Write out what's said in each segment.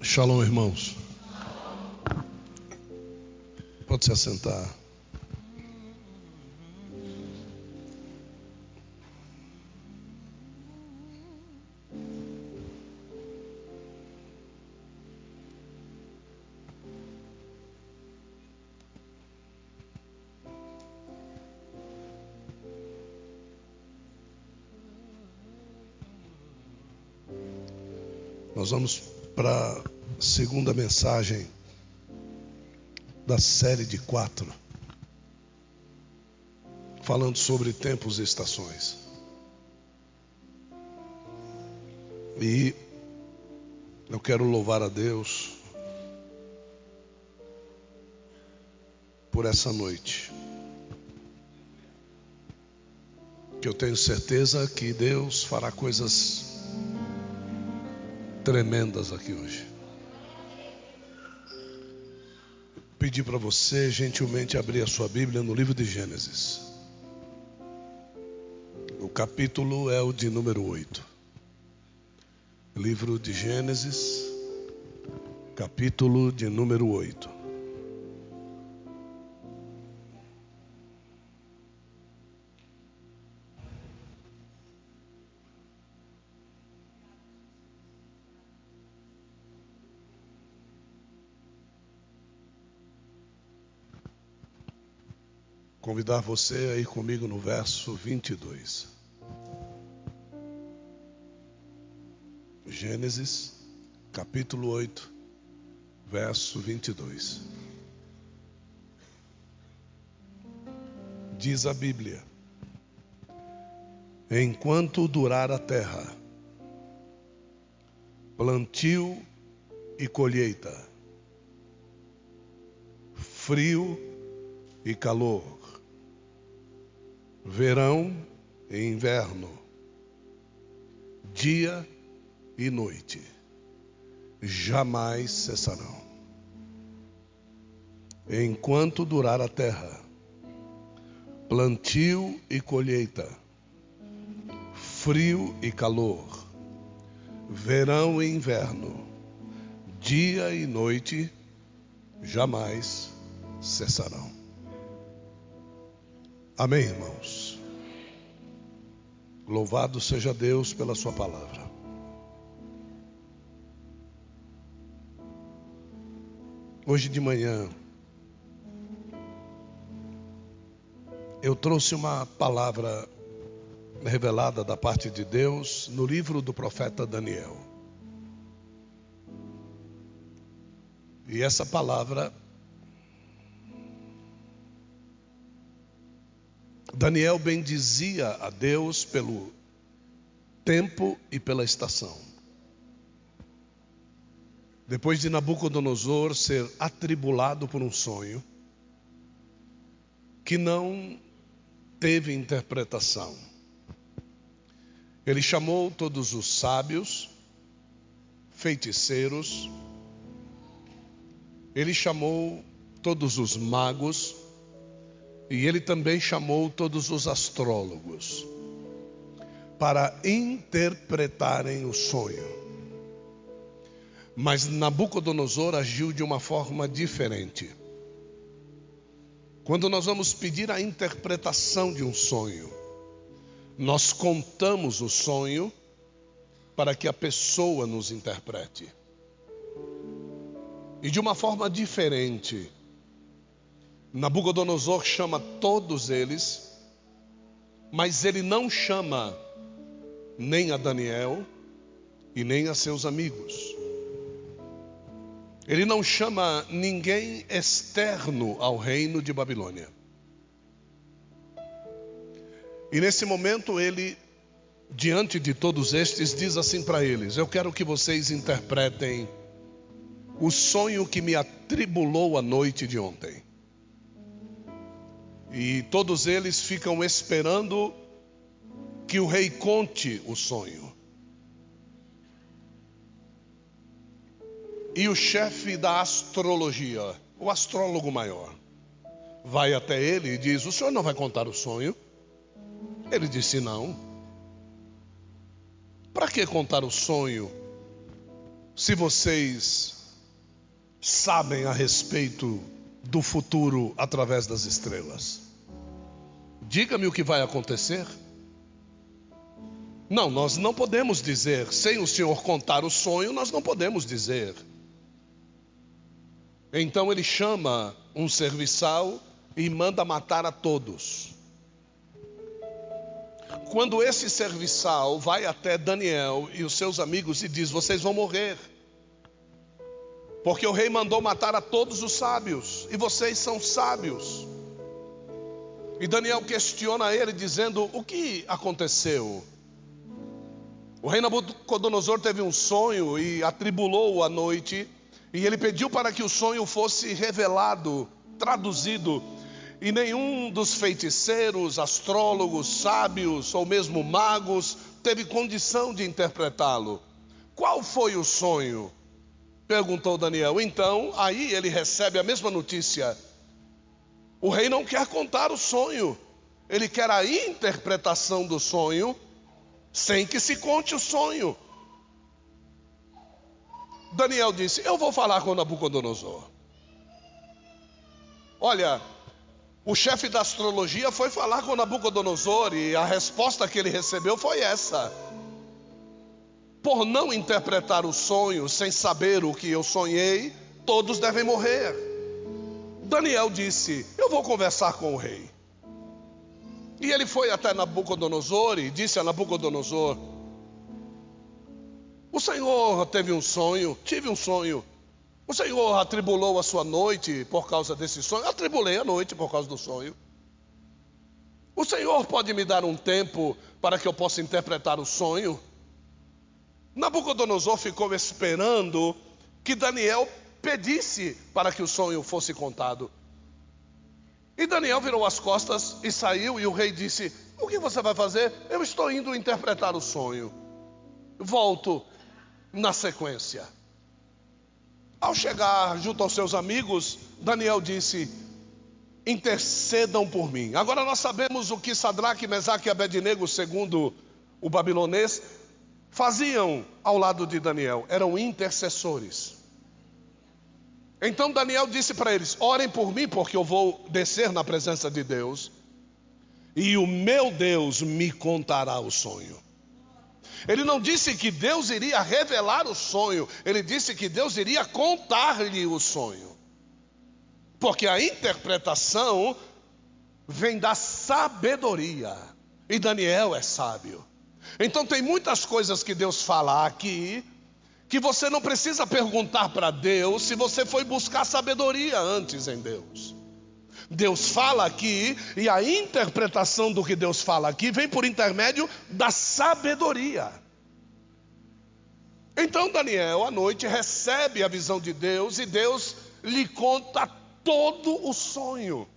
Shalom, irmãos. Pode se assentar. Nós vamos para a segunda mensagem da série de 4, falando sobre tempos e estações. E eu quero louvar a Deus por essa noite, que eu tenho certeza que Deus fará coisas tremendas aqui hoje. Pedir para você gentilmente abrir a sua Bíblia no livro de Gênesis. O capítulo é o de número 8. Livro de Gênesis, capítulo de número 8. Convidar você a ir comigo no verso 22. Gênesis, capítulo 8, verso 22. Diz a Bíblia: enquanto durar a terra, plantio e colheita, frio e calor, verão e inverno, dia e noite, jamais cessarão. Enquanto durar a terra, plantio e colheita, frio e calor, verão e inverno, dia e noite, jamais cessarão. Amém, irmãos? Louvado seja Deus pela sua palavra. Hoje de manhã, eu trouxe uma palavra revelada da parte de Deus no livro do profeta Daniel. E essa palavra, Daniel bendizia a Deus pelo tempo e pela estação. Depois de Nabucodonosor ser atribulado por um sonho que não teve interpretação, ele chamou todos os sábios, feiticeiros, ele chamou todos os magos, e ele também chamou todos os astrólogos para interpretarem o sonho. Mas Nabucodonosor agiu de uma forma diferente. Quando nós vamos pedir a interpretação de um sonho, nós contamos o sonho para que a pessoa nos interprete. E de uma forma diferente, Nabucodonosor chama todos eles, mas ele não chama nem a Daniel e nem a seus amigos. Ele não chama ninguém externo ao reino de Babilônia. E nesse momento ele, diante de todos estes, diz assim para eles: eu quero que vocês interpretem o sonho que me atribulou a noite de ontem. E todos eles ficam esperando que o rei conte o sonho. E o chefe da astrologia, o astrólogo maior, vai até ele e diz: o senhor não vai contar o sonho? Ele disse: não. Para que contar o sonho se vocês sabem a respeito do futuro através das estrelas? Diga-me o que vai acontecer. Não, nós não podemos dizer. Sem o Senhor contar o sonho, nós não podemos dizer. Então ele chama um serviçal e manda matar a todos. Quando esse serviçal vai até Daniel e os seus amigos e diz: vocês vão morrer, porque o rei mandou matar a todos os sábios, e vocês são sábios. E Daniel questiona ele, dizendo: o que aconteceu? O rei Nabucodonosor teve um sonho e atribulou a noite, e ele pediu para que o sonho fosse revelado, traduzido. E nenhum dos feiticeiros, astrólogos, sábios ou mesmo magos teve condição de interpretá-lo. Qual foi o sonho? Perguntou Daniel. Então, aí ele recebe a mesma notícia. O rei não quer contar o sonho, ele quer a interpretação do sonho, sem que se conte o sonho. Daniel disse: eu vou falar com Nabucodonosor. Olha, o chefe da astrologia foi falar com Nabucodonosor e a resposta que ele recebeu foi essa: por não interpretar o sonho sem saber o que eu sonhei, todos devem morrer. Daniel disse: eu vou conversar com o rei. E ele foi até Nabucodonosor e disse a Nabucodonosor: o Senhor teve um sonho, tive um sonho. O Senhor atribulou a sua noite por causa desse sonho. Atribulei a noite por causa do sonho. O Senhor pode me dar um tempo para que eu possa interpretar o sonho? Nabucodonosor ficou esperando que Daniel pedisse para que o sonho fosse contado. E Daniel virou as costas e saiu, e o rei disse: o que você vai fazer? Eu estou indo interpretar o sonho. Volto na sequência. Ao chegar junto aos seus amigos, Daniel disse: intercedam por mim. Agora nós sabemos o que Sadraque, Mesaque e Abednego, segundo o babilonês, faziam ao lado de Daniel. Eram intercessores. Então Daniel disse para eles: orem por mim, porque eu vou descer na presença de Deus, e o meu Deus me contará o sonho. Ele não disse que Deus iria revelar o sonho, ele disse que Deus iria contar-lhe o sonho. Porque a interpretação vem da sabedoria, e Daniel é sábio. Então tem muitas coisas que Deus fala aqui, que você não precisa perguntar para Deus se você foi buscar sabedoria antes em Deus. Deus fala aqui, e a interpretação do que Deus fala aqui vem por intermédio da sabedoria. Então Daniel à noite recebe a visão de Deus, e Deus lhe conta todo o sonho.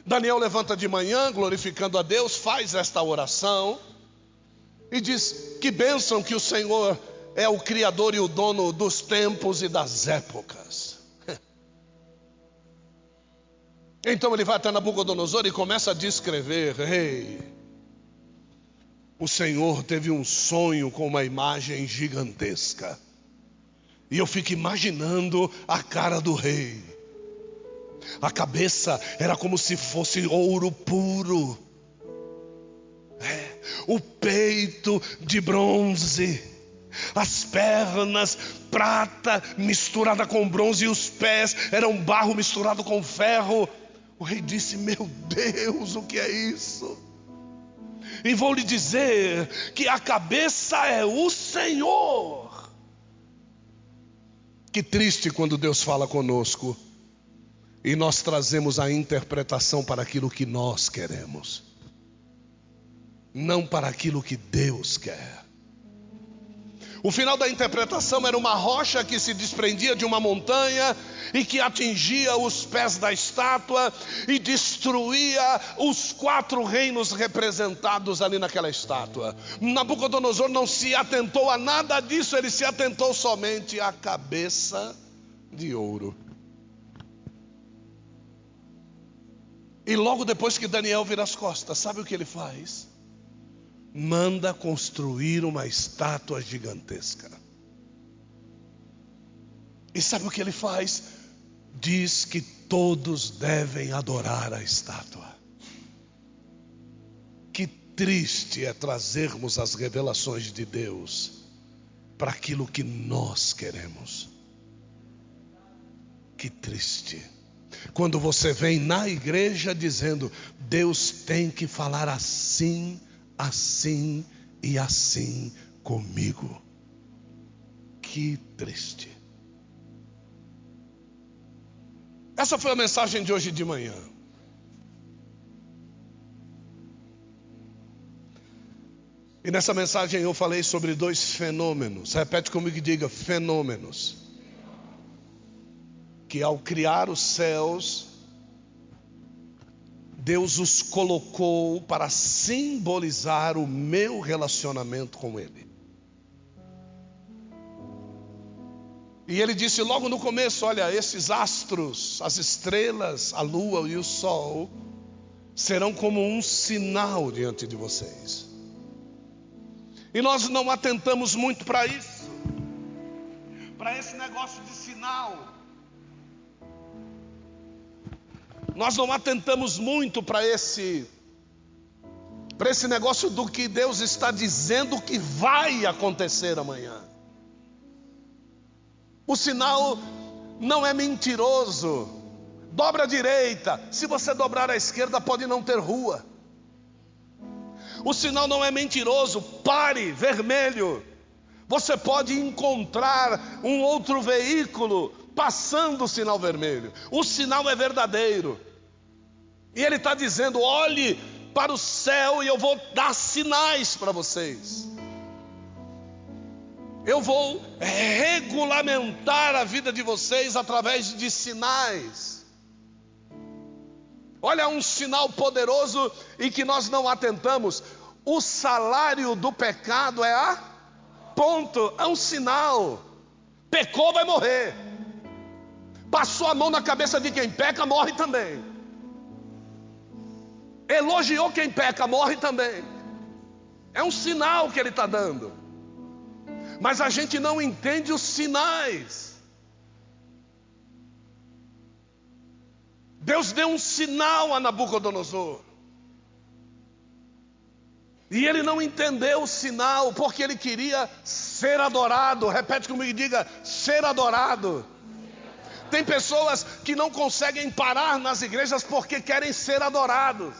Daniel levanta de manhã glorificando a Deus, faz esta oração e diz: que bênção que o Senhor é o Criador e o dono dos tempos e das épocas. Então ele vai até Nabucodonosor e começa a descrever: rei, o Senhor teve um sonho com uma imagem gigantesca. E eu fico imaginando a cara do rei. A cabeça era como se fosse ouro puro. O peito de bronze. As pernas, prata misturada com bronze, e os pés eram barro misturado com ferro. O rei disse: meu Deus, o que é isso? E vou lhe dizer que a cabeça é o Senhor. Que triste quando Deus fala conosco e nós trazemos a interpretação para aquilo que nós queremos, não para aquilo que Deus quer. O final da interpretação era uma rocha que se desprendia de uma montanha e que atingia os pés da estátua e destruía os 4 reinos representados ali naquela estátua. Nabucodonosor não se atentou a nada disso, ele se atentou somente à cabeça de ouro. E logo depois que Daniel vira as costas, sabe o que ele faz? Manda construir uma estátua gigantesca. E sabe o que ele faz? Diz que todos devem adorar a estátua. Que triste é trazermos as revelações de Deus para aquilo que nós queremos. Que triste. Quando você vem na igreja dizendo: Deus tem que falar assim, assim e assim comigo. Que triste. Essa foi a mensagem de hoje de manhã. E nessa mensagem eu falei sobre 2 fenômenos. Repete comigo e diga: fenômenos. Que ao criar os céus, Deus os colocou para simbolizar o meu relacionamento com Ele. E Ele disse logo no começo: olha, esses astros, as estrelas, a lua e o sol serão como um sinal diante de vocês. E nós não atentamos muito para isso, para esse negócio de sinal. Nós não atentamos muito para esse negócio do que Deus está dizendo que vai acontecer amanhã. O sinal não é mentiroso. Dobra à direita. Se você dobrar à esquerda, pode não ter rua. O sinal não é mentiroso. Pare, vermelho. Você pode encontrar um outro veículo passando o sinal vermelho. O sinal é verdadeiro. E Ele está dizendo: olhe para o céu e eu vou dar sinais para vocês. Eu vou regulamentar a vida de vocês através de sinais. Olha, um sinal poderoso e que nós não atentamos. O salário do pecado é a ponto, é um sinal. Pecou, vai morrer. Passou a mão na cabeça de quem peca, morre também. Elogiou quem peca, morre também. É um sinal que Ele está dando. Mas a gente não entende os sinais. Deus deu um sinal a Nabucodonosor. E ele não entendeu o sinal, porque ele queria ser adorado. Repete comigo e diga: ser adorado. Tem pessoas que não conseguem parar nas igrejas porque querem ser adorados.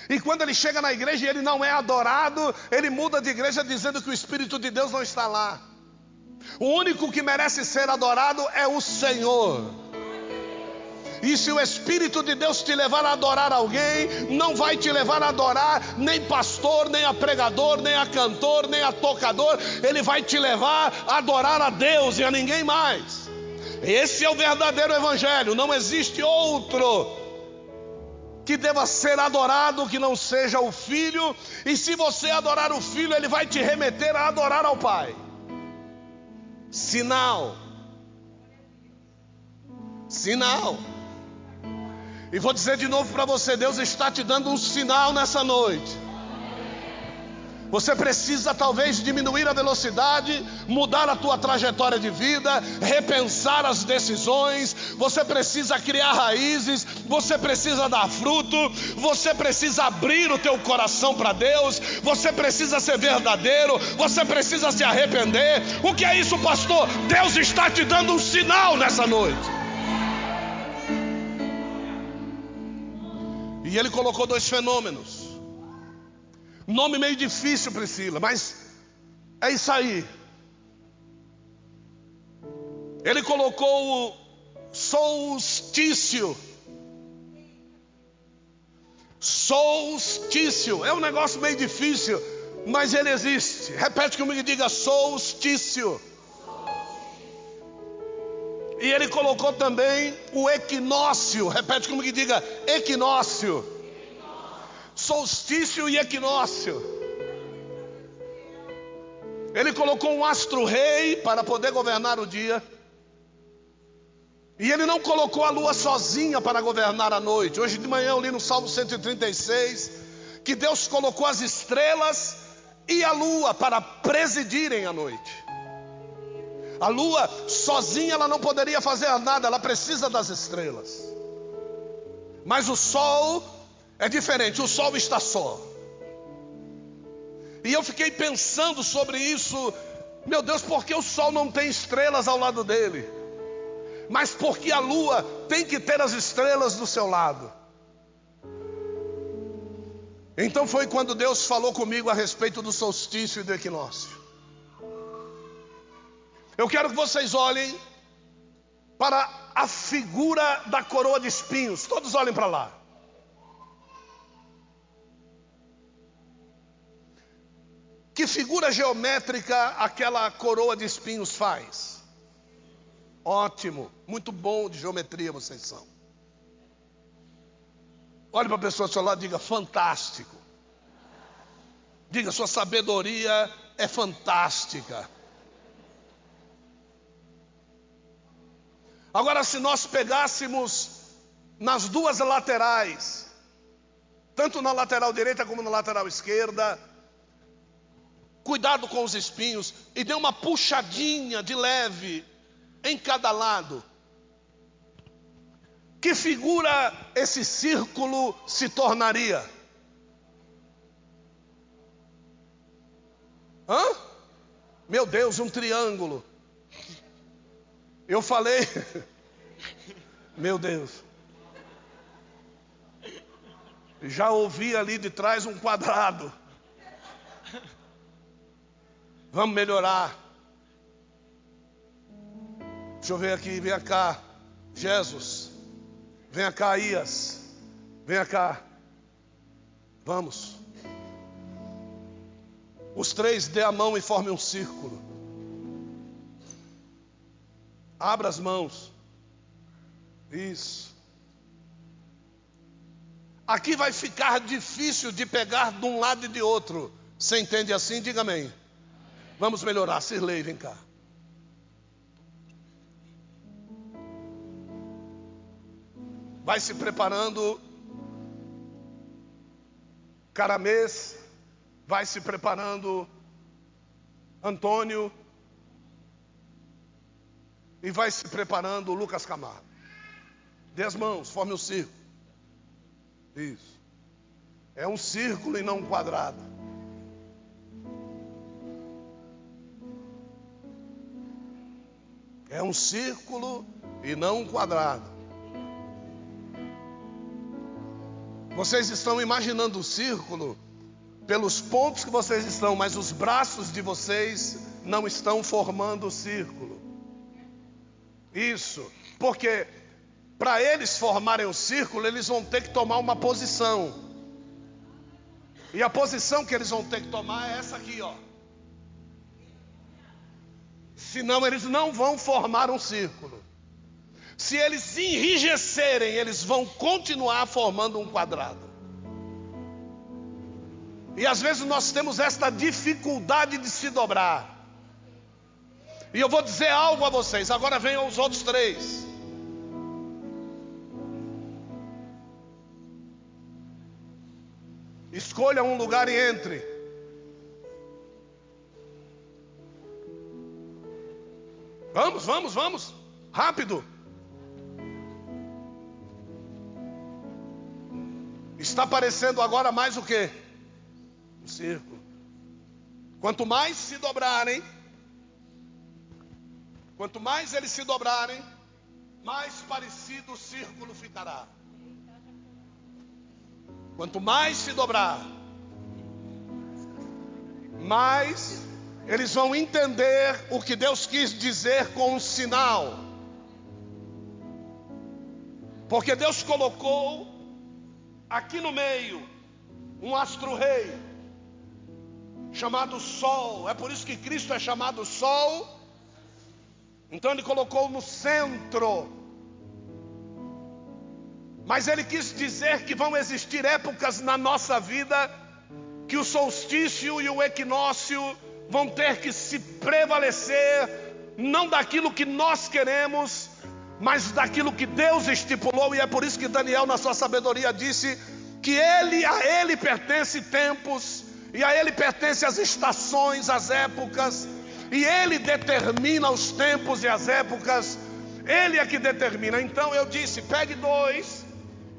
E quando ele chega na igreja e ele não é adorado, ele muda de igreja dizendo que o Espírito de Deus não está lá. O único que merece ser adorado é o Senhor. E se o Espírito de Deus te levar a adorar alguém, não vai te levar a adorar nem pastor, nem a pregador, nem a cantor, nem a tocador. Ele vai te levar a adorar a Deus e a ninguém mais. Esse é o verdadeiro evangelho. Não existe outro que deva ser adorado que não seja o Filho. E se você adorar o Filho, Ele vai te remeter a adorar ao Pai. Sinal. Sinal. E vou dizer de novo para você: Deus está te dando um sinal nessa noite. Você precisa talvez diminuir a velocidade, mudar a tua trajetória de vida, repensar as decisões. Você precisa criar raízes, você precisa dar fruto, você precisa abrir o teu coração para Deus, você precisa ser verdadeiro, você precisa se arrepender. O que é isso, pastor? Deus está te dando um sinal nessa noite. E Ele colocou 2 fenômenos. Nome meio difícil, Priscila, mas é isso aí. Ele colocou o solstício. Solstício é um negócio meio difícil, mas ele existe. Repete comigo e diga: solstício. E ele colocou também o equinócio. Repete comigo e diga: equinócio. Solstício e equinócio. Ele colocou um astro-rei para poder governar o dia. E ele não colocou a lua sozinha para governar a noite. Hoje de manhã eu li no Salmo 136 que Deus colocou as estrelas e a lua para presidirem a noite. A lua sozinha ela não poderia fazer nada, ela precisa das estrelas. Mas o sol é diferente, o sol está só. E eu fiquei pensando sobre isso. Meu Deus, por que o sol não tem estrelas ao lado dele? Mas porque a lua tem que ter as estrelas do seu lado. Então foi quando Deus falou comigo a respeito do solstício e do equinócio. Eu quero que vocês olhem para a figura da coroa de espinhos. Todos olhem para lá. Que figura geométrica aquela coroa de espinhos faz? Ótimo, muito bom de geometria vocês são. Olhe para a pessoa do seu lado e diga: fantástico. Diga: sua sabedoria é fantástica. Agora, se nós pegássemos nas duas laterais, tanto na lateral direita como na lateral esquerda, cuidado com os espinhos, e dê uma puxadinha de leve em cada lado, que figura esse círculo se tornaria? Meu Deus, um triângulo. Eu falei, meu Deus, já ouvi ali de trás um quadrado. Vamos melhorar. Deixa eu ver aqui, vem cá, Jesus. Vem cá, Ias. Vem cá. Vamos. Os três dê a mão e formem um círculo. Abra as mãos. Isso. Aqui vai ficar difícil de pegar de um lado e de outro. Você entende assim? Diga amém. Vamos melhorar. Sirlei, vem cá. Vai se preparando. Caramês. Vai se preparando. Antônio. E vai se preparando Lucas Camargo. Dê as mãos, forme um círculo. Isso. É um círculo e não um quadrado. É um círculo e não um quadrado. Vocês estão imaginando o círculo pelos pontos que vocês estão, mas os braços de vocês não estão formando o círculo. Isso, porque para eles formarem o círculo, eles vão ter que tomar uma posição. E a posição que eles vão ter que tomar é essa aqui, ó. Senão eles não vão formar um círculo. Se eles se enrijecerem, eles vão continuar formando um quadrado. E às vezes nós temos esta dificuldade de se dobrar. E eu vou dizer algo a vocês. Agora venham os outros três. Escolha um lugar e entre. Vamos. Rápido. Está aparecendo agora mais o quê? Um círculo. Quanto mais se dobrarem, quanto mais eles se dobrarem, mais parecido o círculo ficará. Quanto mais se dobrar, mais eles vão entender o que Deus quis dizer com um sinal. Porque Deus colocou aqui no meio um astro-rei chamado Sol. É por isso que Cristo é chamado Sol. Então ele colocou no centro. Mas ele quis dizer que vão existir épocas na nossa vida que o solstício e o equinócio vão ter que se prevalecer, não daquilo que nós queremos, mas daquilo que Deus estipulou. E é por isso que Daniel, na sua sabedoria, disse que a ele pertence tempos, e a ele pertence as estações, as épocas. e Ele determina os tempos e as épocas. Ele é que determina. Então eu disse: pegue 2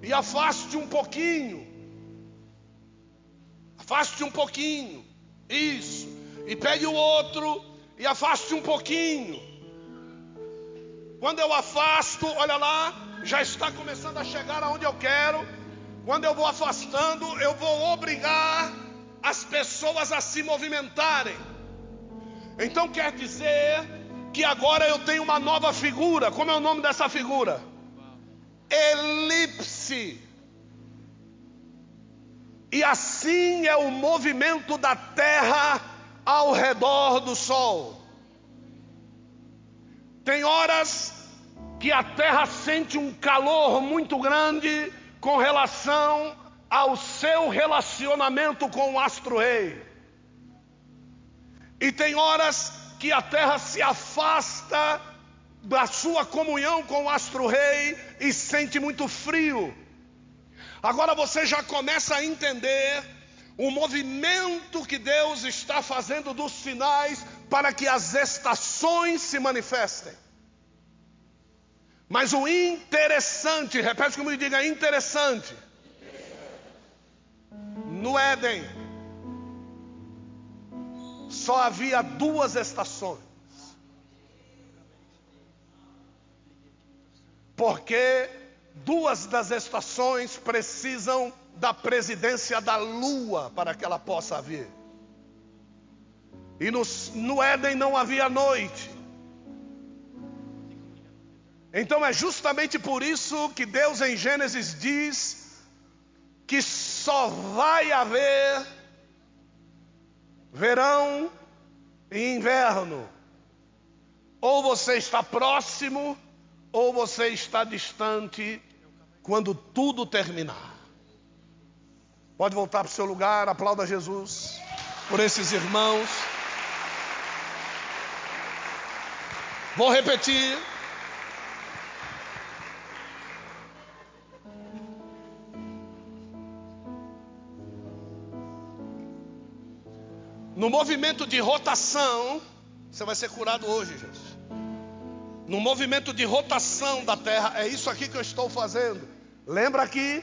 e afaste um pouquinho. Afaste um pouquinho. Isso. E pegue o outro e afaste um pouquinho. Quando eu afasto, olha lá, já está começando a chegar aonde eu quero. Quando eu vou afastando, eu vou obrigar as pessoas a se movimentarem. Então quer dizer que agora eu tenho uma nova figura. Como é o nome dessa figura? Elipse. E assim é o movimento da Terra ao redor do Sol. Tem horas que a Terra sente um calor muito grande com relação ao seu relacionamento com o astro-rei. E tem horas que a Terra se afasta da sua comunhão com o astro-rei e sente muito frio. Agora você já começa a entender o movimento que Deus está fazendo dos sinais para que as estações se manifestem. Mas o interessante, repete comigo e diga: interessante. No Éden só havia 2 estações. Porque 2 das estações precisam da presidência da lua para que ela possa vir. E no Éden não havia noite. Então é justamente por isso que Deus em Gênesis diz que só vai haver verão e inverno. Ou você está próximo, ou você está distante quando tudo terminar. Pode voltar para o seu lugar, aplauda Jesus por esses irmãos. Vou repetir. No movimento de rotação, você vai ser curado hoje, gente. No movimento de rotação da Terra, é isso aqui que eu estou fazendo. Lembra aqui?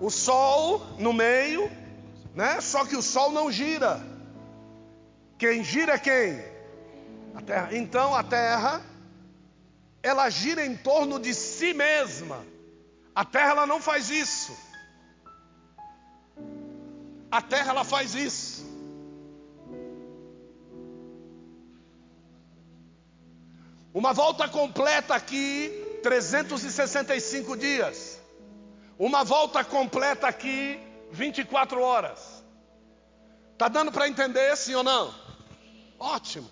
O Sol no meio, né? Só que o Sol não gira. Quem gira é quem? A Terra. Então a Terra, ela gira em torno de si mesma. A Terra, ela não faz isso. A Terra, ela faz isso. Uma volta completa aqui, 365 dias. Uma volta completa aqui, 24 horas. Tá dando para entender, sim ou não? Ótimo.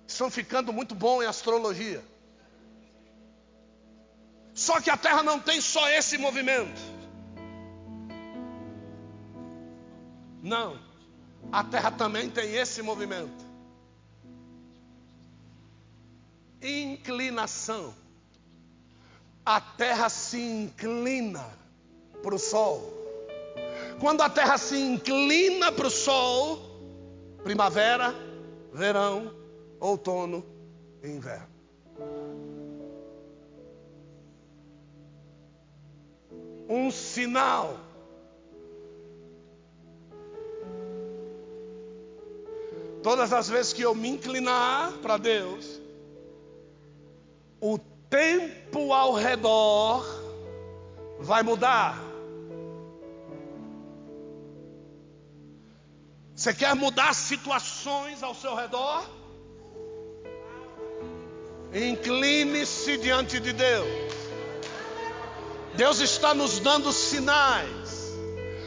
Estão ficando muito bom em astrologia. Só que a Terra não tem só esse movimento. Não. A Terra também tem esse movimento. Inclinação. A Terra se inclina para o Sol. Quando a Terra se inclina para o Sol, primavera, verão, outono e inverno. Um sinal. Todas as vezes que eu me inclinar para Deus, o tempo ao redor vai mudar. Você quer mudar situações ao seu redor? Incline-se diante de Deus. Deus está nos dando sinais,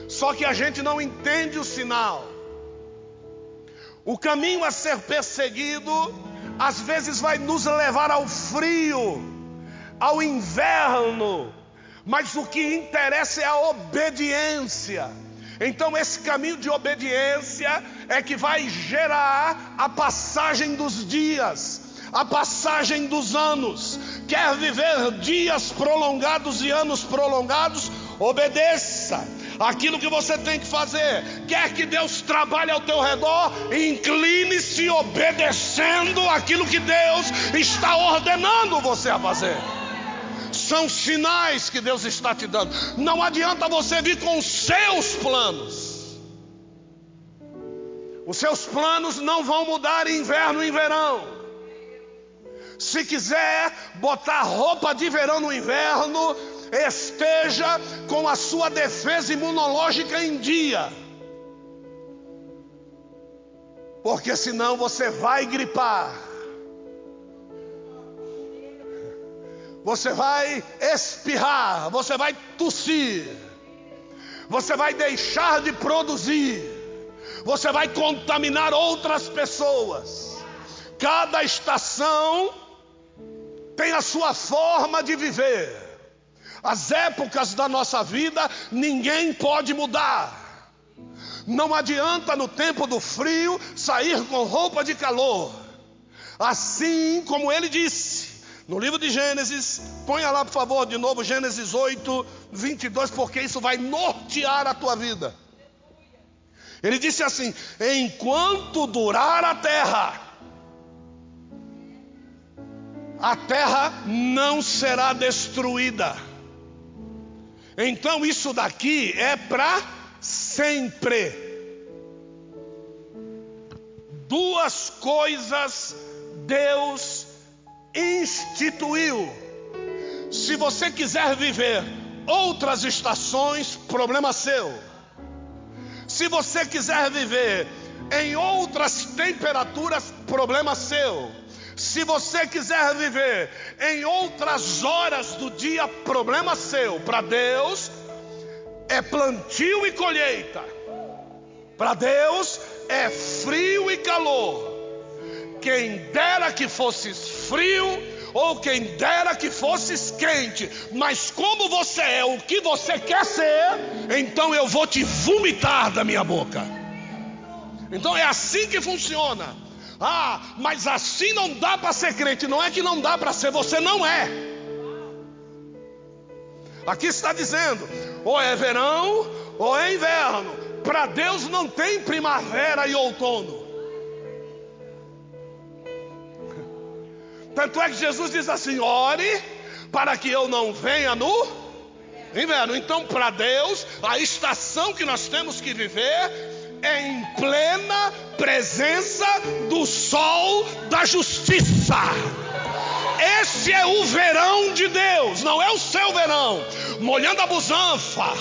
só que a gente não entende o sinal. O caminho a ser perseguido às vezes vai nos levar ao frio, ao inverno, mas o que interessa é a obediência. Então esse caminho de obediência é que vai gerar a passagem dos dias, a passagem dos anos. Quer viver dias prolongados e anos prolongados? Obedeça. aquilo que você tem que fazer. Quer que Deus trabalhe ao teu redor? Incline-se obedecendo aquilo que Deus está ordenando você a fazer. São sinais que Deus está te dando. Não adianta você vir com os seus planos. Os seus planos não vão mudar em inverno e verão. Se quiser botar roupa de verão no inverno, esteja com a sua defesa imunológica em dia. Porque senão você vai gripar. Você vai espirrar, você vai tossir. Você vai deixar de produzir. Você vai contaminar outras pessoas. Cada estação tem a sua forma de viver. As épocas da nossa vida ninguém pode mudar. Não adianta no tempo do frio sair com roupa de calor. Assim como ele disse no livro de Gênesis, ponha lá por favor de novo Gênesis 8, 22, porque isso vai nortear a tua vida. Ele disse assim: enquanto durar a terra não será destruída. Então isso daqui é para sempre. Duas coisas Deus instituiu. Se você quiser viver outras estações, problema seu. Se você quiser viver em outras temperaturas, problema seu. Se você quiser viver em outras horas do dia, problema seu. Para Deus é plantio e colheita. Para Deus é frio e calor. Quem dera que fosses frio, ou quem dera que fosses quente. Mas como você é o que você quer ser, então eu vou te vomitar da minha boca. Então é assim que funciona. Ah, mas assim não dá para ser crente. Não é que não dá para ser, você não é. Aqui está dizendo, ou é verão ou é inverno. Para Deus não tem primavera e outono. Tanto é que Jesus diz assim: ore para que eu não venha no inverno. Então para Deus a estação que nós temos que viver é em plena presença do sol da justiça. Esse é o verão de Deus, não é o seu verão. Molhando a busanfa,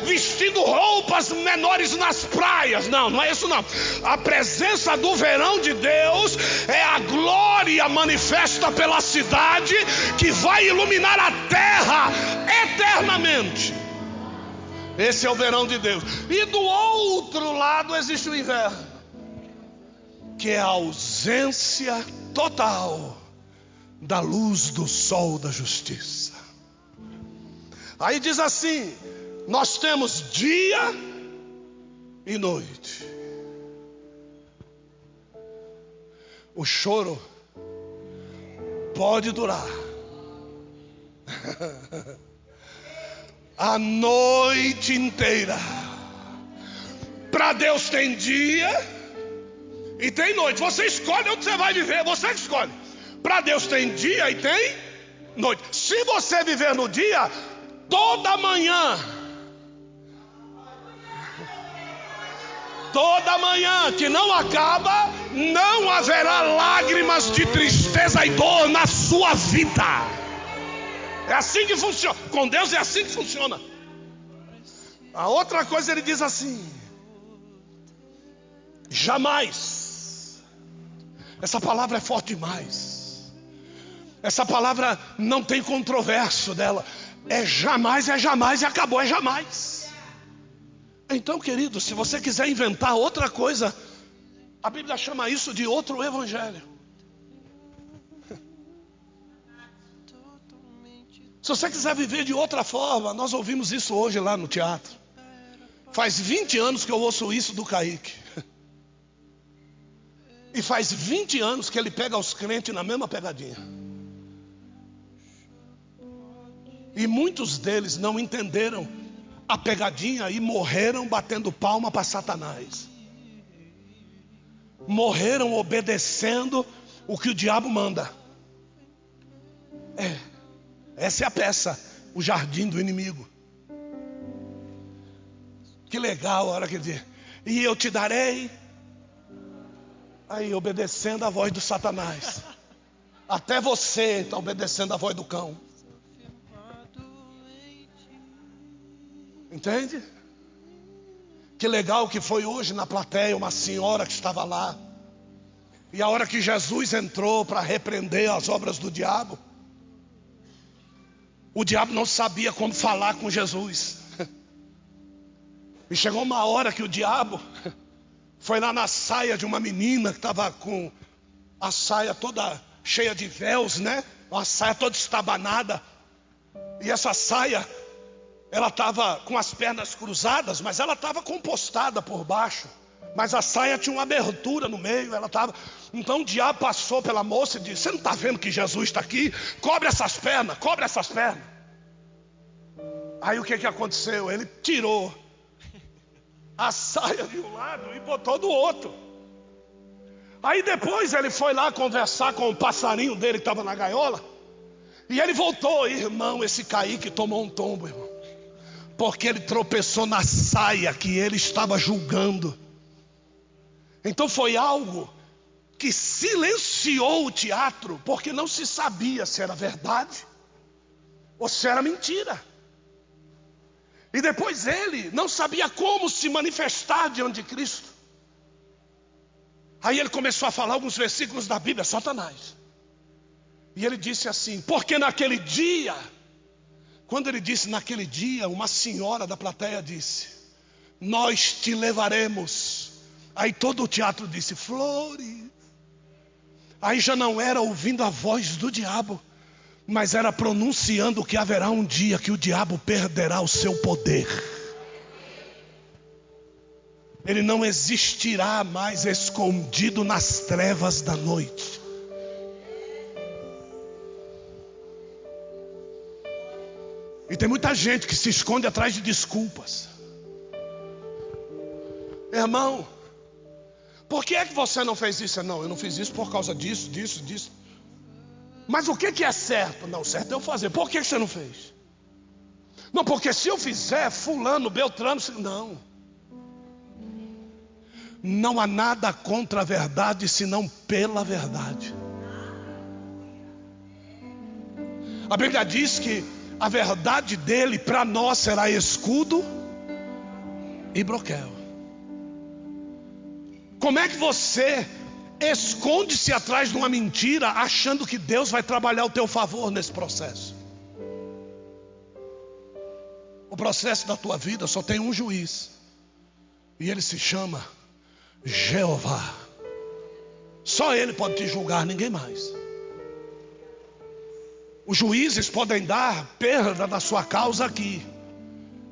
vestindo roupas menores nas praias. Não é isso não. A presença do verão de Deus é a glória manifesta pela cidade, que vai iluminar a terra eternamente. Esse é o verão de Deus. E do outro lado existe o inverno, que é a ausência total da luz do sol da justiça. Aí diz assim: nós temos dia e noite. O choro pode durar a noite inteira. Para Deus tem dia e tem noite. Você escolhe onde você vai viver, você que escolhe. Para Deus tem dia e tem noite. Se você viver no dia, toda manhã que não acaba, não haverá lágrimas de tristeza e dor na sua vida. É assim que funciona. Com Deus é assim que funciona. A outra coisa ele diz assim: jamais. Essa palavra é forte demais. Essa palavra não tem controvérsia dela. É jamais e acabou, é jamais. Então, querido, se você quiser inventar outra coisa, a Bíblia chama isso de outro evangelho. Se você quiser viver de outra forma, nós ouvimos isso hoje lá no teatro. Faz 20 anos que eu ouço isso do Kaique. E faz 20 anos que ele pega os crentes na mesma pegadinha. E muitos deles não entenderam a pegadinha e morreram batendo palma para Satanás. Morreram obedecendo o que o diabo manda. Essa é a peça, o jardim do inimigo. Que legal a hora que ele diz: e eu te darei. Aí, obedecendo a voz do Satanás. Até você está obedecendo a voz do cão. Entende? Que legal que foi hoje na plateia uma senhora que estava lá. E a hora que Jesus entrou para repreender as obras do diabo, o diabo não sabia como falar com Jesus. E chegou uma hora que o diabo foi lá na saia de uma menina que estava com a saia toda cheia de véus, né? Uma saia toda estabanada. E essa saia, ela estava com as pernas cruzadas, mas ela estava compostada por baixo. Mas a saia tinha uma abertura no meio, ela estava... Então o diabo passou pela moça e disse: você não está vendo que Jesus está aqui? Cobre essas pernas, cobre essas pernas. Aí o que aconteceu? Ele tirou a saia de um lado e botou do outro. Aí depois ele foi lá conversar com o passarinho dele que estava na gaiola. E ele voltou: irmão, esse Kaique tomou um tombo, irmão, porque ele tropeçou na saia que ele estava julgando. Então foi algo que silenciou o teatro, porque não se sabia se era verdade ou se era mentira. E depois ele não sabia como se manifestar diante de Cristo. Aí ele começou a falar alguns versículos da Bíblia, Satanás. E ele disse assim: porque naquele dia, quando ele disse naquele dia, uma senhora da plateia disse: nós te levaremos. Aí todo o teatro disse: flores. Aí já não era ouvindo a voz do diabo, mas era pronunciando que haverá um dia que o diabo perderá o seu poder. Ele não existirá mais escondido nas trevas da noite. E tem muita gente que se esconde atrás de desculpas. Irmão, por que é que você não fez isso? Não, eu não fiz isso por causa disso. Mas o que é certo? Não, certo é eu fazer. Por que você não fez? Não, porque se eu fizer, fulano, beltrano... Não. Não há nada contra a verdade, senão pela verdade. A Bíblia diz que a verdade dele para nós será escudo e broquel. Como é que você esconde-se atrás de uma mentira, achando que Deus vai trabalhar ao teu favor nesse processo? O processo da tua vida só tem um juiz, e ele se chama Jeová. Só ele pode te julgar, ninguém mais. Os juízes podem dar perda da sua causa aqui,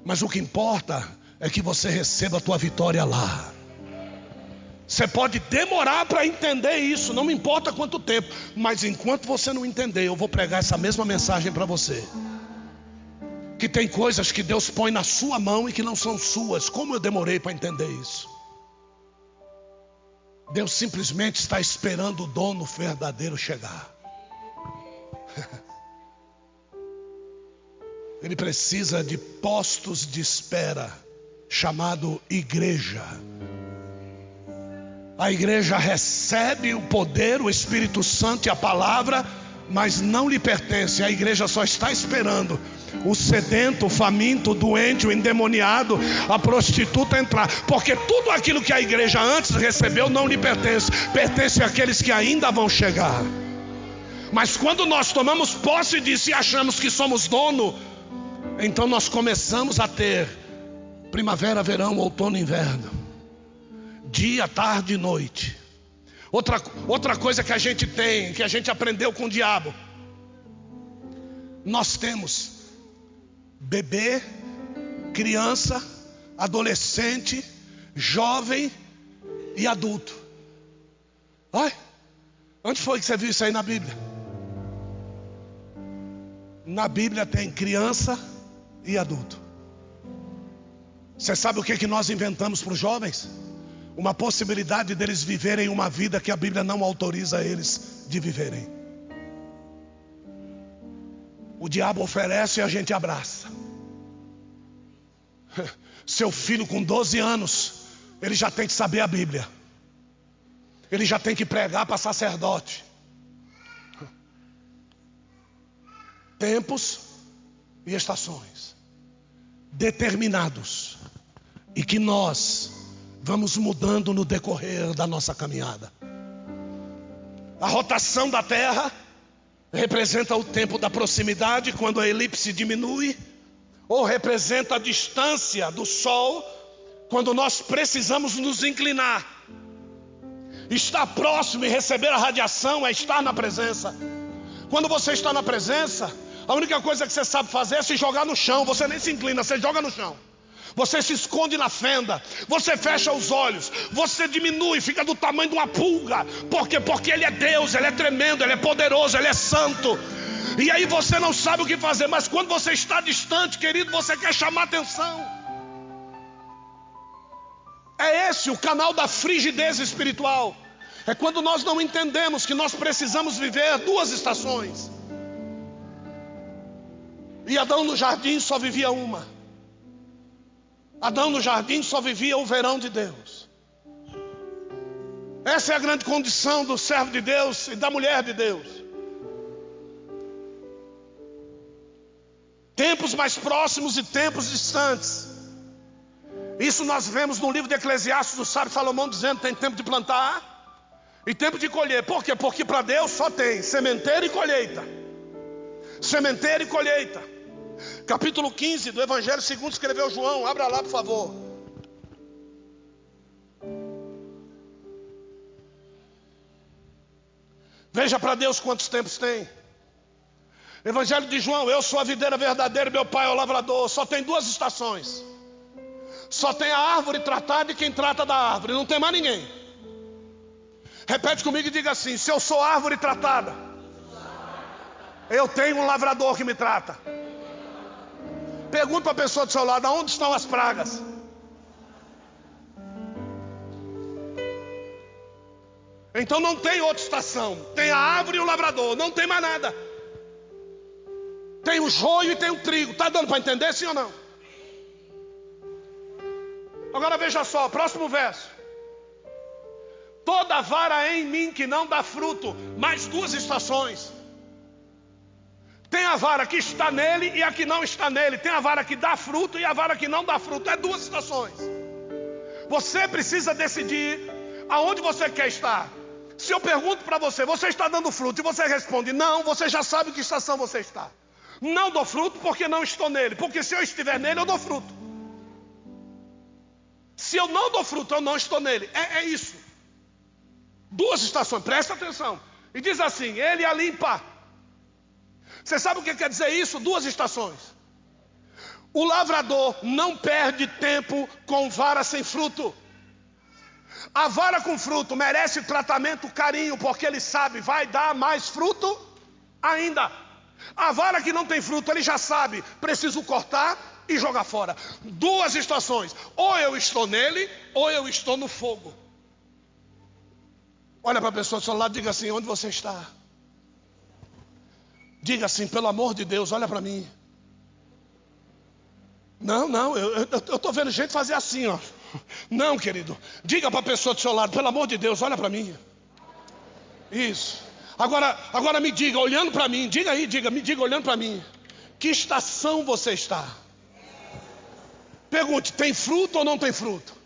mas o que importa é que você receba a tua vitória lá. Você pode demorar para entender isso, não me importa quanto tempo, mas enquanto você não entender, eu vou pregar essa mesma mensagem para você. Que tem coisas que Deus põe na sua mão e que não são suas. Como eu demorei para entender isso? Deus simplesmente está esperando o dono verdadeiro chegar. Ele precisa de postos de espera, chamado igreja. A igreja recebe o poder, o Espírito Santo e a palavra, mas não lhe pertence. A igreja só está esperando o sedento, o faminto, o doente, o endemoniado, a prostituta entrar. Porque tudo aquilo que a igreja antes recebeu não lhe pertence. Pertence àqueles que ainda vão chegar. Mas quando nós tomamos posse disso e achamos que somos dono, então nós começamos a ter primavera, verão, outono, inverno, dia, tarde e noite. Outra coisa que a gente tem, que a gente aprendeu com o diabo: nós temos bebê, criança, adolescente, jovem e adulto. Ai, onde foi que você viu isso aí na Bíblia? Na Bíblia tem criança e adulto. Você sabe o que nós inventamos para os jovens? Uma possibilidade deles viverem uma vida que a Bíblia não autoriza eles de viverem. O diabo oferece e a gente abraça. Seu filho com 12 anos, ele já tem que saber a Bíblia. Ele já tem que pregar para sacerdote. Tempos e estações determinados, e que nós vamos mudando no decorrer da nossa caminhada. A rotação da Terra representa o tempo da proximidade, quando a elipse diminui, ou representa a distância do Sol, quando nós precisamos nos inclinar. Estar próximo e receber a radiação é estar na presença. Quando você está na presença, a única coisa que você sabe fazer é se jogar no chão. Você nem se inclina, você joga no chão. Você se esconde na fenda, você fecha os olhos, você diminui, fica do tamanho de uma pulga. Por quê? Porque Ele é Deus, Ele é tremendo, Ele é poderoso, Ele é santo. E aí você não sabe o que fazer, mas quando você está distante, querido, você quer chamar atenção. É esse o canal da frigidez espiritual. É quando nós não entendemos que nós precisamos viver duas estações. E Adão no jardim só vivia uma. Adão no jardim só vivia o verão de Deus. Essa é a grande condição do servo de Deus e da mulher de Deus. Tempos mais próximos e tempos distantes. Isso nós vemos no livro de Eclesiastes, do sábio Salomão, dizendo: tem tempo de plantar e tempo de colher. Por quê? Porque para Deus só tem sementeiro e colheita. Sementeiro e colheita. Capítulo 15 do Evangelho segundo escreveu João. Abra lá, por favor. Veja para Deus quantos tempos tem. Evangelho de João: eu sou a videira verdadeira, meu pai é o lavrador. Só tem duas estações. Só tem a árvore tratada e quem trata da árvore. Não tem mais ninguém. Repete comigo e diga assim: se eu sou árvore tratada, eu tenho um lavrador que me trata. Pergunta para a pessoa do seu lado: aonde estão as pragas? Então não tem outra estação. Tem a árvore e o lavrador. Não tem mais nada. Tem o joio e tem o trigo. Está dando para entender, sim ou não? Agora veja só, próximo verso. Toda vara é em mim que não dá fruto. Mais duas estações. Tem a vara que está nele e a que não está nele. Tem a vara que dá fruto e a vara que não dá fruto. É duas estações. Você precisa decidir aonde você quer estar. Se eu pergunto para você: você está dando fruto? E você responde: não. Você já sabe que estação você está. Não dou fruto porque não estou nele. Porque se eu estiver nele, eu dou fruto. Se eu não dou fruto, eu não estou nele. É isso. Duas estações, presta atenção. E diz assim: ele a limpa. Você sabe o que quer dizer isso? Duas estações. O lavrador não perde tempo com vara sem fruto. A vara com fruto merece tratamento, carinho, porque ele sabe, vai dar mais fruto ainda. A vara que não tem fruto, ele já sabe, preciso cortar e jogar fora. Duas estações: ou eu estou nele, ou eu estou no fogo. Olha para a pessoa do seu lado e diga assim: onde você está? Diga assim: pelo amor de Deus, olha para mim. Não, eu estou vendo gente fazer assim, ó. Não, querido. Diga para a pessoa do seu lado: pelo amor de Deus, olha para mim. Isso. Agora me diga, olhando para mim. Diga aí, me diga olhando para mim. Que estação você está? Pergunte: tem fruto ou não tem fruto?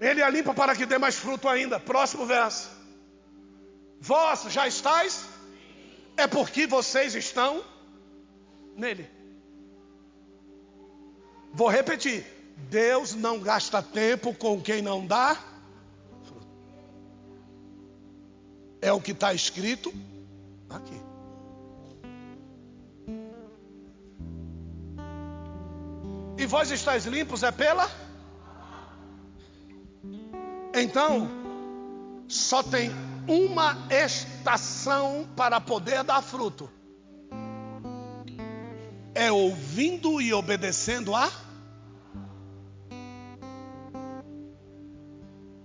Ele a limpa para que dê mais fruto ainda. Próximo verso. Vós já estáis? É porque vocês estão nele. Vou repetir: Deus não gasta tempo com quem não dá fruto. É o que está escrito aqui. E vós estáis limpos é pela? Então, só tem uma estação para poder dar fruto. É ouvindo e obedecendo a.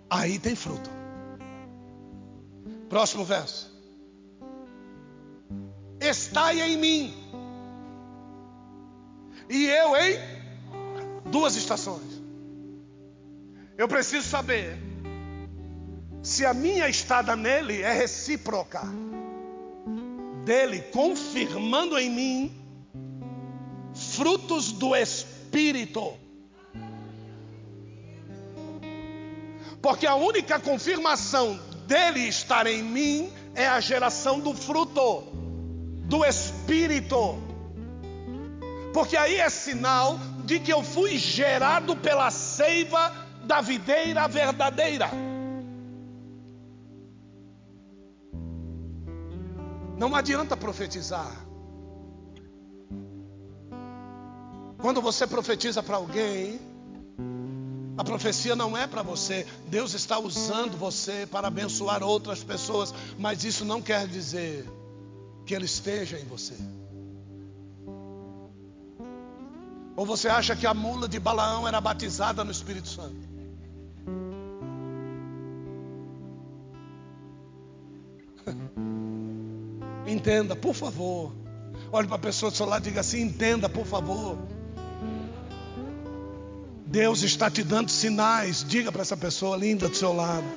Aí tem fruto. Próximo verso. Estai em mim, e eu em duas estações. Eu preciso saber se a minha estada nele é recíproca, dele confirmando em mim frutos do Espírito. Porque a única confirmação dele estar em mim é a geração do fruto do Espírito. Porque aí é sinal de que eu fui gerado pela seiva da videira verdadeira. Não adianta profetizar. Quando você profetiza para alguém, a profecia não é para você. Deus está usando você para abençoar outras pessoas, mas isso não quer dizer que Ele esteja em você. Ou você acha que a mula de Balaão era batizada no Espírito Santo? Entenda, por favor. Olhe para a pessoa do seu lado e diga assim: entenda, por favor. Deus está te dando sinais. Diga para essa pessoa linda do seu lado.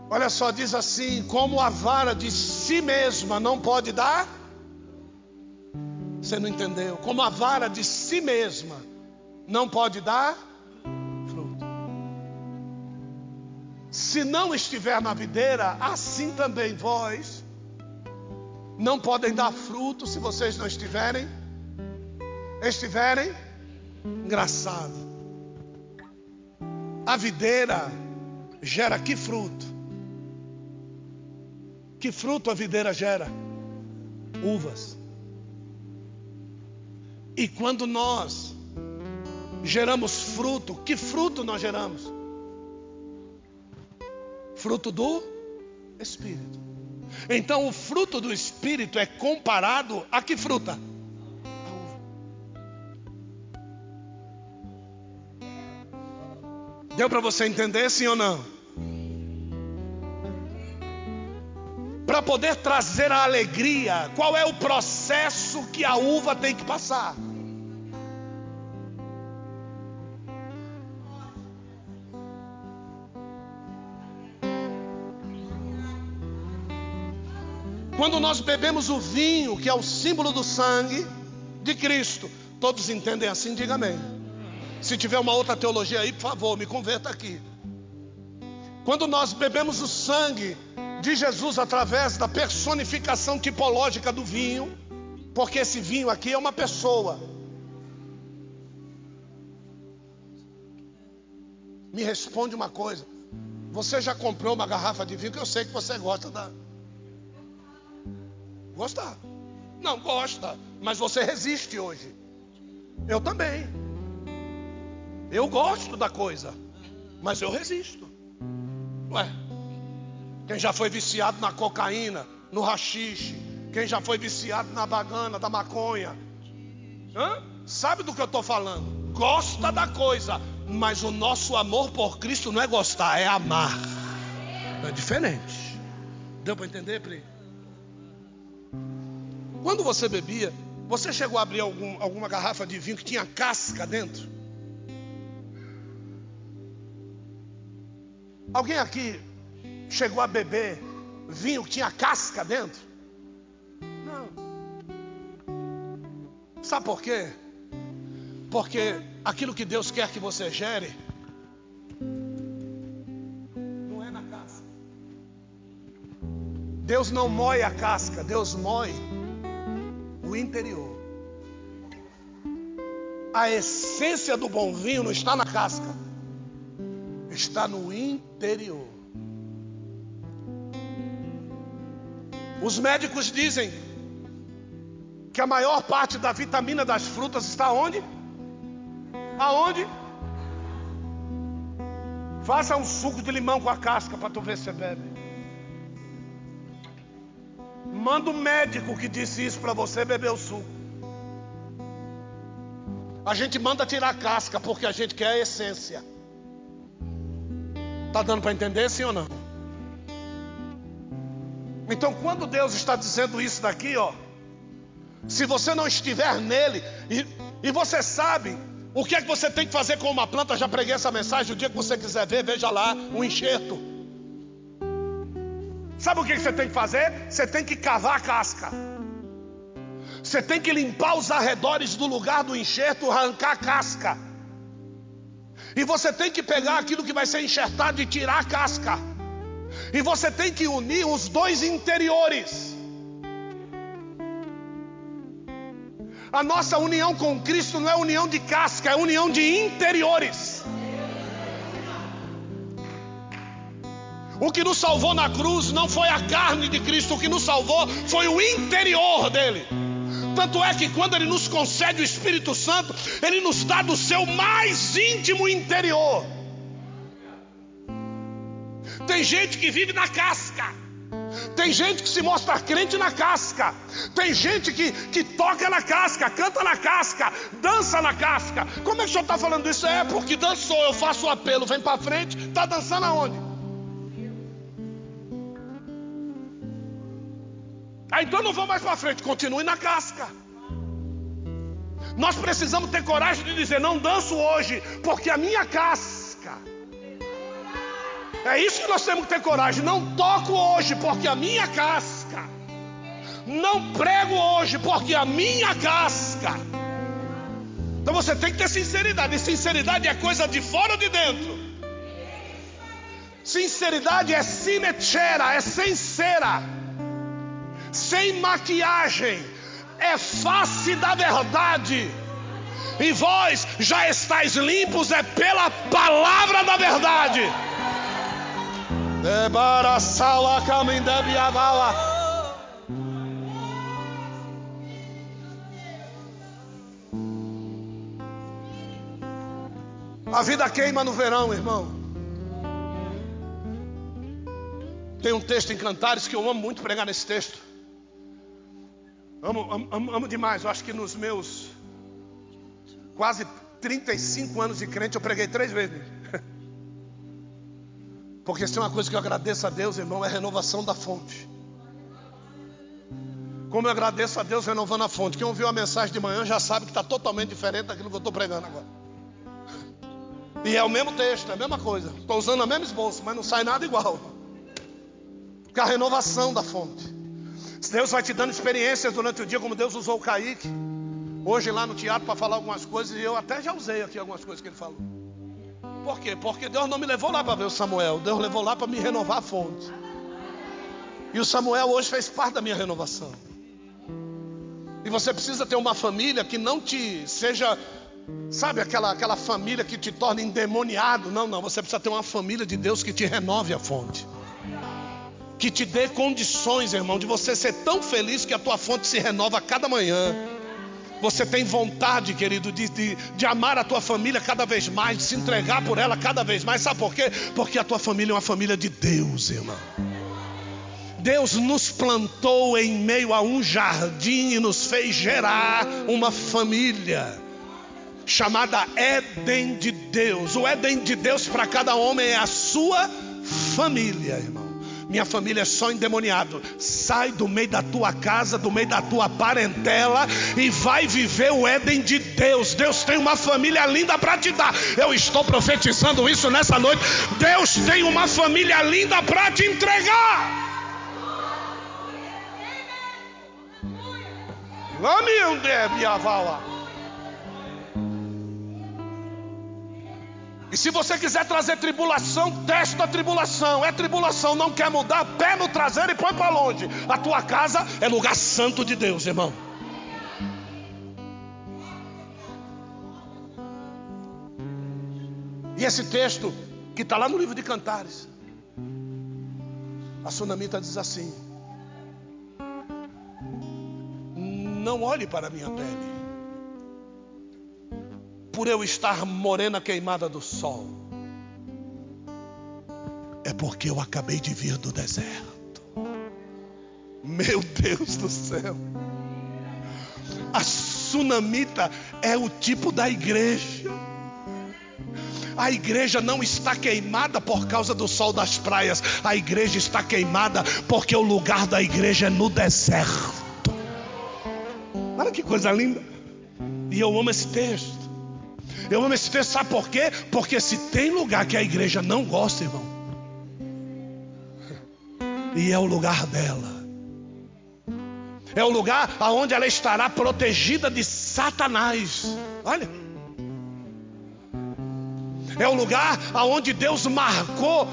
Olha só, diz assim: como a vara de si mesma não pode dar. Você não entendeu? Como a vara de si mesma não pode dar fruto. Se não estiver na videira, assim também vós não podem dar fruto se vocês não estiverem. Engraçado. A videira gera que fruto? Que fruto a videira gera? Uvas. E quando nós geramos fruto, que fruto nós geramos? Fruto do Espírito. Então o fruto do Espírito é comparado a que fruta? A uva. Deu para você entender, sim ou não? Para poder trazer a alegria, qual é o processo que a uva tem que passar? Quando nós bebemos o vinho, que é o símbolo do sangue de Cristo, todos entendem assim? Diga amém. Se tiver uma outra teologia aí, por favor, me converta aqui. Quando nós bebemos o sangue de Jesus através da personificação tipológica do vinho, porque esse vinho aqui é uma pessoa. Me responde uma coisa: você já comprou uma garrafa de vinho? Que eu sei que você gosta da... Gosta? Não, gosta, mas você resiste hoje. Eu também. Eu gosto da coisa, mas eu resisto. Ué, quem já foi viciado na cocaína, no haxixe, quem já foi viciado na bagana, da maconha, sabe do que eu estou falando? Gosta da coisa, mas o nosso amor por Cristo não é gostar, é amar. É diferente. Deu para entender, Pri? Quando você bebia, você chegou a abrir alguma garrafa de vinho que tinha casca dentro? Alguém aqui chegou a beber vinho que tinha casca dentro? Não. Sabe por quê? Porque aquilo que Deus quer que você gere não é na casca. Deus não moe a casca, Deus moe o interior. A essência do bom vinho não está na casca, está no interior. Os médicos dizem que a maior parte da vitamina das frutas está onde? Aonde? Faça um suco de limão com a casca para tu ver se você bebe. Manda o médico que disse isso para você beber o suco. A gente manda tirar a casca porque a gente quer a essência. Tá dando para entender, sim ou não? Então, quando Deus está dizendo isso daqui, ó, se você não estiver nele, e você sabe o que é que você tem que fazer com uma planta, já preguei essa mensagem, o dia que você quiser ver, veja lá um enxerto. Sabe o que você tem que fazer? Você tem que cavar a casca. Você tem que limpar os arredores do lugar do enxerto, arrancar a casca. E você tem que pegar aquilo que vai ser enxertado e tirar a casca. E você tem que unir os dois interiores. A nossa união com Cristo não é união de casca, é união de interiores. O que nos salvou na cruz não foi a carne de Cristo, o que nos salvou foi o interior dele. Tanto é que quando ele nos concede o Espírito Santo, ele nos dá do seu mais íntimo interior. Tem gente que vive na casca. Tem gente que se mostra crente na casca. Tem gente que toca na casca, canta na casca, dança na casca. Como é que o senhor está falando isso? É porque dançou, eu faço o apelo, vem para frente. Está dançando aonde? Então não vou mais para frente, continue na casca. Nós precisamos ter coragem de dizer: não danço hoje, porque a minha casca. É isso que nós temos que ter coragem. Não toco hoje, porque a minha casca. Não prego hoje, porque a minha casca. Então você tem que ter sinceridade. E sinceridade é coisa de fora ou de dentro? Sinceridade é sinecera, é sem cera, sem maquiagem, é face da verdade. E vós já estáis limpos, é pela palavra da verdade. A vida queima no verão, irmão. Tem um texto em Cantares que eu amo muito pregar nesse texto. Amo demais. Eu acho que nos meus quase 35 anos de crente eu preguei 3 vezes. Porque se tem uma coisa que eu agradeço a Deus, irmão, é a renovação da fonte. Como eu agradeço a Deus renovando a fonte. Quem ouviu a mensagem de manhã já sabe que está totalmente diferente daquilo que eu estou pregando agora. E é o mesmo texto, é a mesma coisa. Estou usando a mesma esboço, mas não sai nada igual. Porque a renovação da fonte. Deus vai te dando experiências durante o dia, como Deus usou o Kaique hoje lá no teatro para falar algumas coisas. E eu até já usei aqui algumas coisas que ele falou. Por quê? Porque Deus não me levou lá para ver o Samuel. Deus levou lá para me renovar a fonte. E o Samuel hoje fez parte da minha renovação. E você precisa ter uma família que não te seja, sabe, aquela família que te torna endemoniado. Não, você precisa ter uma família de Deus que te renove a fonte, que te dê condições, irmão, de você ser tão feliz que a tua fonte se renova a cada manhã. Você tem vontade, querido, de amar a tua família cada vez mais, de se entregar por ela cada vez mais. Sabe por quê? Porque a tua família é uma família de Deus, irmão. Deus nos plantou em meio a um jardim e nos fez gerar uma família chamada Éden de Deus. O Éden de Deus para cada homem é a sua família, irmão. Minha família é só endemoniado. Sai do meio da tua casa, do meio da tua parentela e vai viver o Éden de Deus. Deus tem uma família linda para te dar. Eu estou profetizando isso nessa noite. Deus tem uma família linda para te entregar. E se você quiser trazer tribulação, testa a tribulação. É tribulação, não quer mudar, pé no traseiro e põe para longe. A tua casa é lugar santo de Deus, irmão. E esse texto que está lá no livro de Cantares, a Sunamita diz assim: não olhe para a minha pele, por eu estar morena queimada do sol. É porque eu acabei de vir do deserto. Meu Deus do céu. A sunamita é o tipo da igreja. A igreja não está queimada por causa do sol das praias. A igreja está queimada porque o lugar da igreja é no deserto. Olha que coisa linda. E eu amo esse texto. Eu amo esse texto, sabe por quê? Porque se tem lugar que a igreja não gosta, irmão, e é o lugar dela, é o lugar onde ela estará protegida de Satanás. Olha, é o lugar onde Deus marcou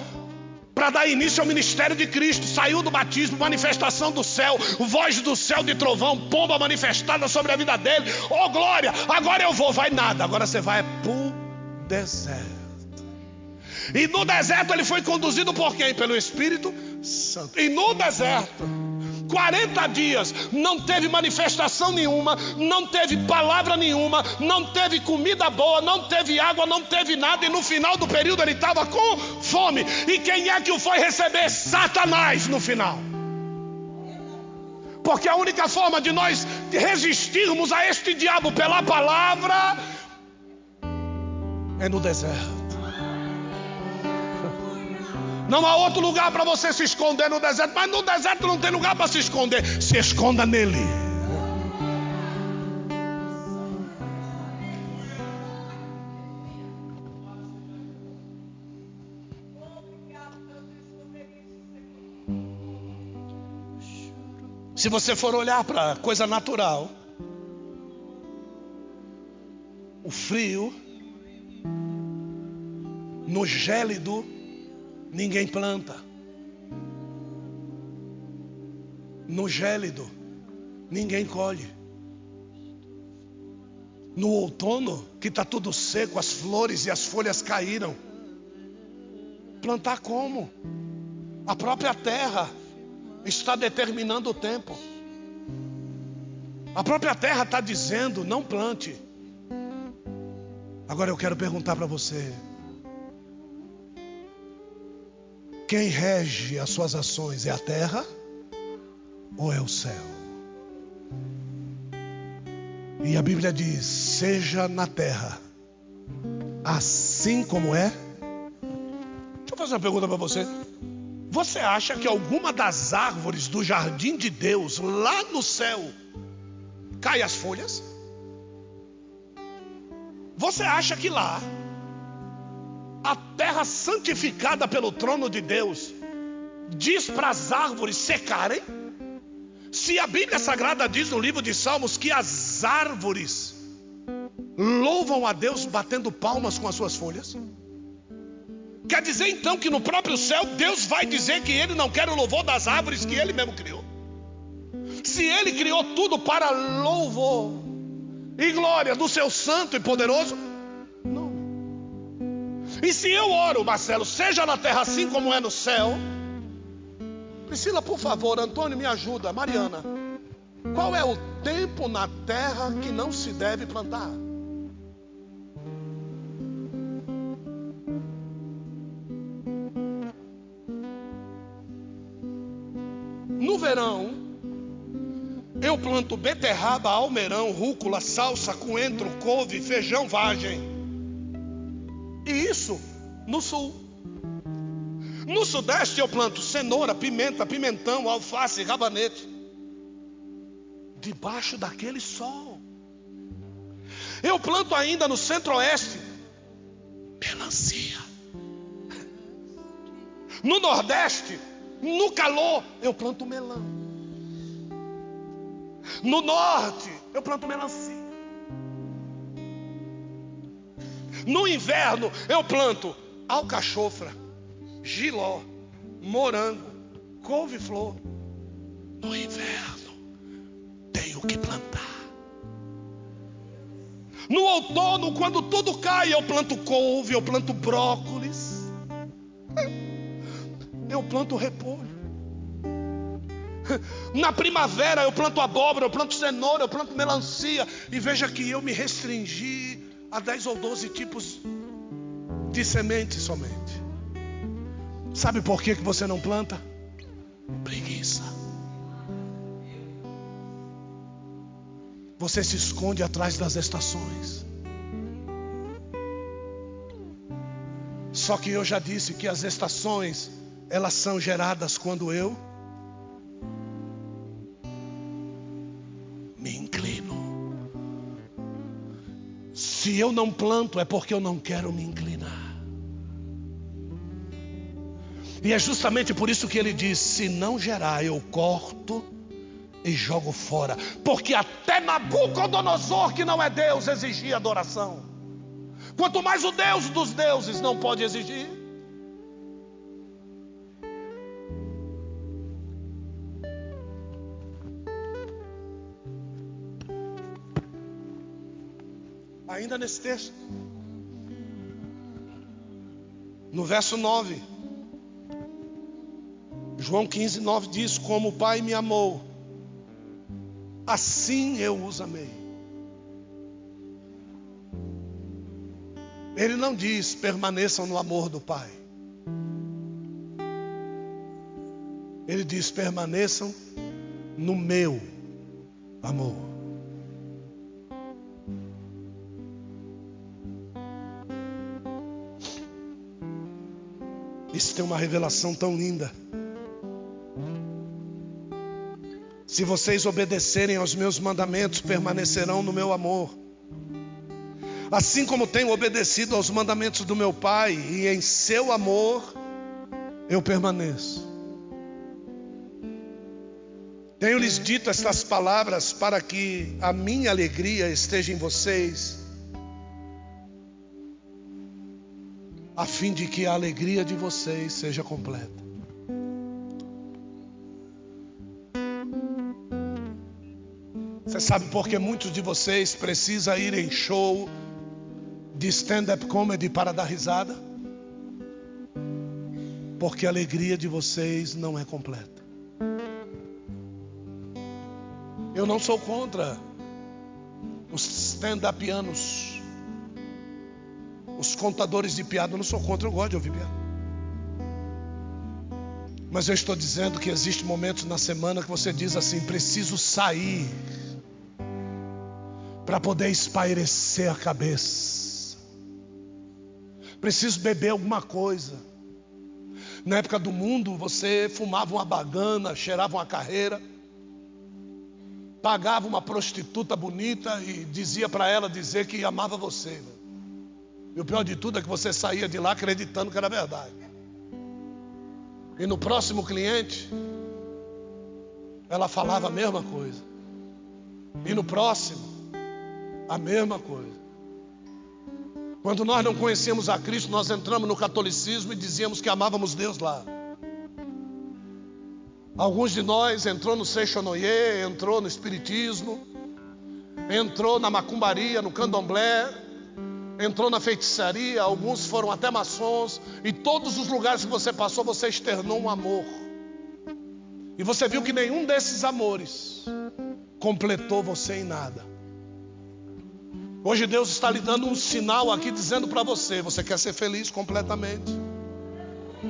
para dar início ao ministério de Cristo. Saiu do batismo, manifestação do céu, voz do céu de trovão, pomba manifestada sobre a vida dele. Oh glória, agora eu vou. Vai nada, agora você vai para o deserto. E no deserto ele foi conduzido por quem? Pelo Espírito Santo. E no deserto 40 dias, não teve manifestação nenhuma, não teve palavra nenhuma, não teve comida boa, não teve água, não teve nada. E no final do período ele estava com fome. E quem é que o foi receber? Satanás no final. Porque a única forma de nós resistirmos a este diabo pela palavra é no deserto. Não há outro lugar para você se esconder no deserto. Mas no deserto não tem lugar para se esconder. Se esconda nele. Se você for olhar para coisa natural, o frio, no gélido, ninguém planta. No gélido, ninguém colhe. No outono, que está tudo seco, as flores e as folhas caíram, plantar como? A própria terra está determinando o tempo. A própria terra está dizendo: não plante. Agora eu quero perguntar para você: quem rege as suas ações é a terra ou é o céu? E a Bíblia diz: seja na terra assim como é. Deixa eu fazer uma pergunta para você. Você acha que alguma das árvores do jardim de Deus lá no céu cai as folhas? Você acha que lá a terra santificada pelo trono de Deus diz para as árvores secarem? Se a Bíblia Sagrada diz no livro de Salmos que as árvores louvam a Deus batendo palmas com as suas folhas, quer dizer então que no próprio céu Deus vai dizer que Ele não quer o louvor das árvores que Ele mesmo criou? Se Ele criou tudo para louvor e glória do seu santo e poderoso, não. E se eu oro, Marcelo, seja na terra assim como é no céu. Priscila, por favor, Antônio, me ajuda. Mariana, qual é o tempo na terra que não se deve plantar? No verão, eu planto beterraba, almeirão, rúcula, salsa, coentro, couve, feijão, vagem. E isso no sul. No sudeste eu planto cenoura, pimenta, pimentão, alface, rabanete. Debaixo daquele sol. Eu planto ainda no centro-oeste melancia. No nordeste, no calor, eu planto melão. No norte, eu planto melancia. No inverno, eu planto alcachofra, jiló, morango, couve-flor. No inverno, tenho que plantar. No outono, quando tudo cai, eu planto couve, eu planto brócolis, eu planto repolho. Na primavera eu planto abóbora, eu planto cenoura, eu planto melancia. E veja que eu me restringi a 10 ou 12 tipos de sementes somente. Sabe por que você não planta? Preguiça. Você se esconde atrás das estações. Só que eu já disse que as estações, elas são geradas quando eu me inclino. Se eu não planto, é porque eu não quero me inclinar. E é justamente por isso que ele diz: se não gerar, eu corto e jogo fora. Porque até Nabucodonosor, que não é Deus, exigia adoração. Quanto mais o Deus dos deuses não pode exigir. Ainda nesse texto, no verso 9, João 15:9 diz: como o Pai me amou, assim eu os amei. Ele não diz permaneçam no amor do Pai. Ele diz permaneçam no meu amor. Isso tem uma revelação tão linda. Se vocês obedecerem aos meus mandamentos, permanecerão no meu amor. Assim como tenho obedecido aos mandamentos do meu Pai, e em seu amor eu permaneço. Tenho-lhes dito estas palavras para que a minha alegria esteja em vocês, a fim de que a alegria de vocês seja completa. Você sabe por que muitos de vocês precisam ir em show de stand-up comedy para dar risada? Porque a alegria de vocês não é completa. Eu não sou contra os stand-upianos, os contadores de piada. Eu não sou contra, eu gosto de ouvir piada. Mas eu estou dizendo que existem momentos na semana que você diz assim: preciso sair para poder espairecer a cabeça. Preciso beber alguma coisa. Na época do mundo, você fumava uma bagana, cheirava uma carreira, pagava uma prostituta bonita e dizia para ela dizer que amava você. E o pior de tudo é que você saía de lá acreditando que era verdade. E no próximo cliente, ela falava a mesma coisa. E no próximo, a mesma coisa. Quando nós não conhecíamos a Cristo, nós entramos no catolicismo e dizíamos que amávamos Deus lá. Alguns de nós entrou no Seixonoye, entrou no espiritismo, entrou na macumbaria, no candomblé, entrou na feitiçaria, alguns foram até maçons. E todos os lugares que você passou, você externou um amor. E você viu que nenhum desses amores completou você em nada. Hoje Deus está lhe dando um sinal aqui, dizendo para você: você quer ser feliz completamente?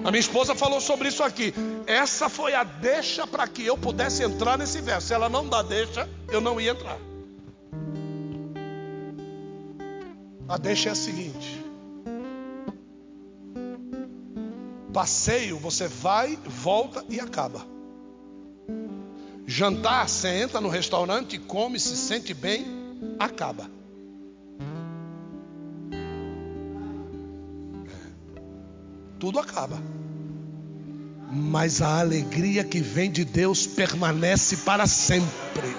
A minha esposa falou sobre isso aqui. Essa foi a deixa para que eu pudesse entrar nesse verso. Se ela não dá deixa, eu não ia entrar. A deixa é a seguinte: passeio, você vai, volta e acaba. Jantar, você entra no restaurante, come, se sente bem, acaba. Tudo acaba. Mas a alegria que vem de Deus permanece para sempre.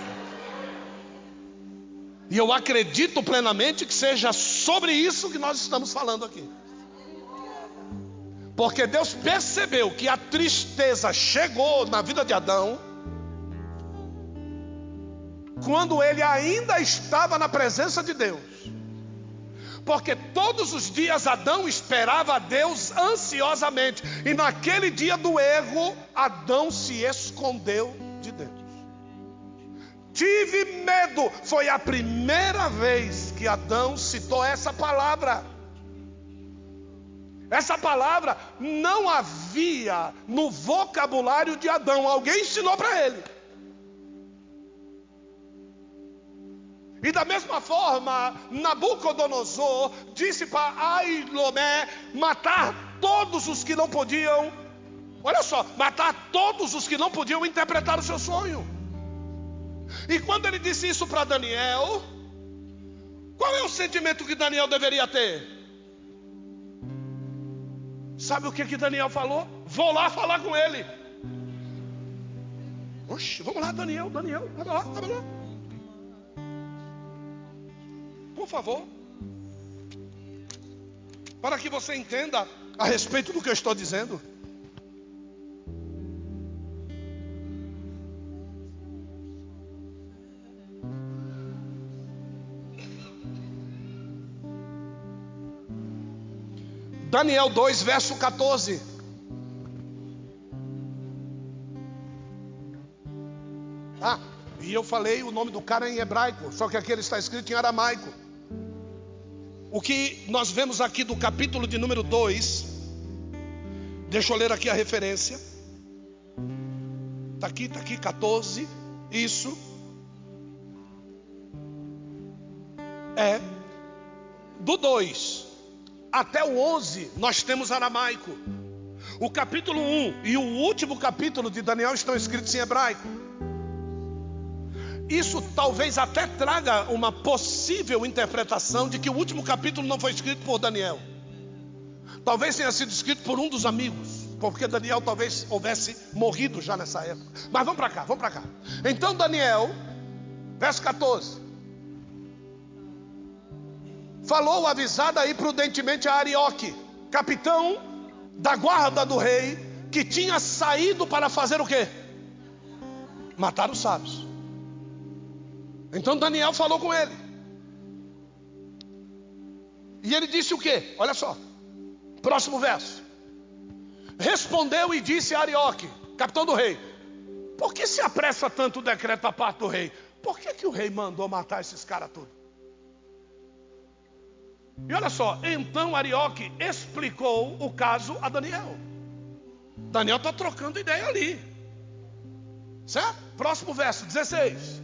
E eu acredito plenamente que seja sobre isso que nós estamos falando aqui. Porque Deus percebeu que a tristeza chegou na vida de Adão quando ele ainda estava na presença de Deus. Porque todos os dias Adão esperava a Deus ansiosamente. E naquele dia do erro, Adão se escondeu de tive medo. Foi a primeira vez que Adão citou essa palavra. Essa palavra não havia no vocabulário de Adão. Alguém ensinou para ele. E da mesma forma, Nabucodonosor disse para Ailomé matar todos os que não podiam. Olha só, matar todos os que não podiam interpretar o seu sonho. E quando ele disse isso para Daniel, qual é o sentimento que Daniel deveria ter? Sabe o que Daniel falou? Vou lá falar com ele. Oxe, vamos lá, Daniel, vai lá. Por favor, para que você entenda a respeito do que eu estou dizendo. Daniel 2, verso 14. E eu falei o nome do cara em hebraico, só que aqui ele está escrito em aramaico. O que nós vemos aqui do capítulo de número 2, deixa eu ler aqui a referência. Está aqui, 14. Isso é do 2 até o 11, nós temos aramaico. O capítulo 1 e o último capítulo de Daniel estão escritos em hebraico. Isso talvez até traga uma possível interpretação de que o último capítulo não foi escrito por Daniel. Talvez tenha sido escrito por um dos amigos, porque Daniel talvez houvesse morrido já nessa época. Mas vamos para cá. Então Daniel, verso 14, falou avisada aí prudentemente a Arioque, capitão da guarda do rei, que tinha saído para fazer o quê? Matar os sábios. Então Daniel falou com ele. E ele disse o quê? Olha só, próximo verso. Respondeu e disse a Arioque, capitão do rei: por que se apressa tanto o decreto da parte do rei? Por que o rei mandou matar esses caras todos? E olha só, então Arioque explicou o caso a Daniel. Daniel está trocando ideia ali, certo? Próximo verso, 16.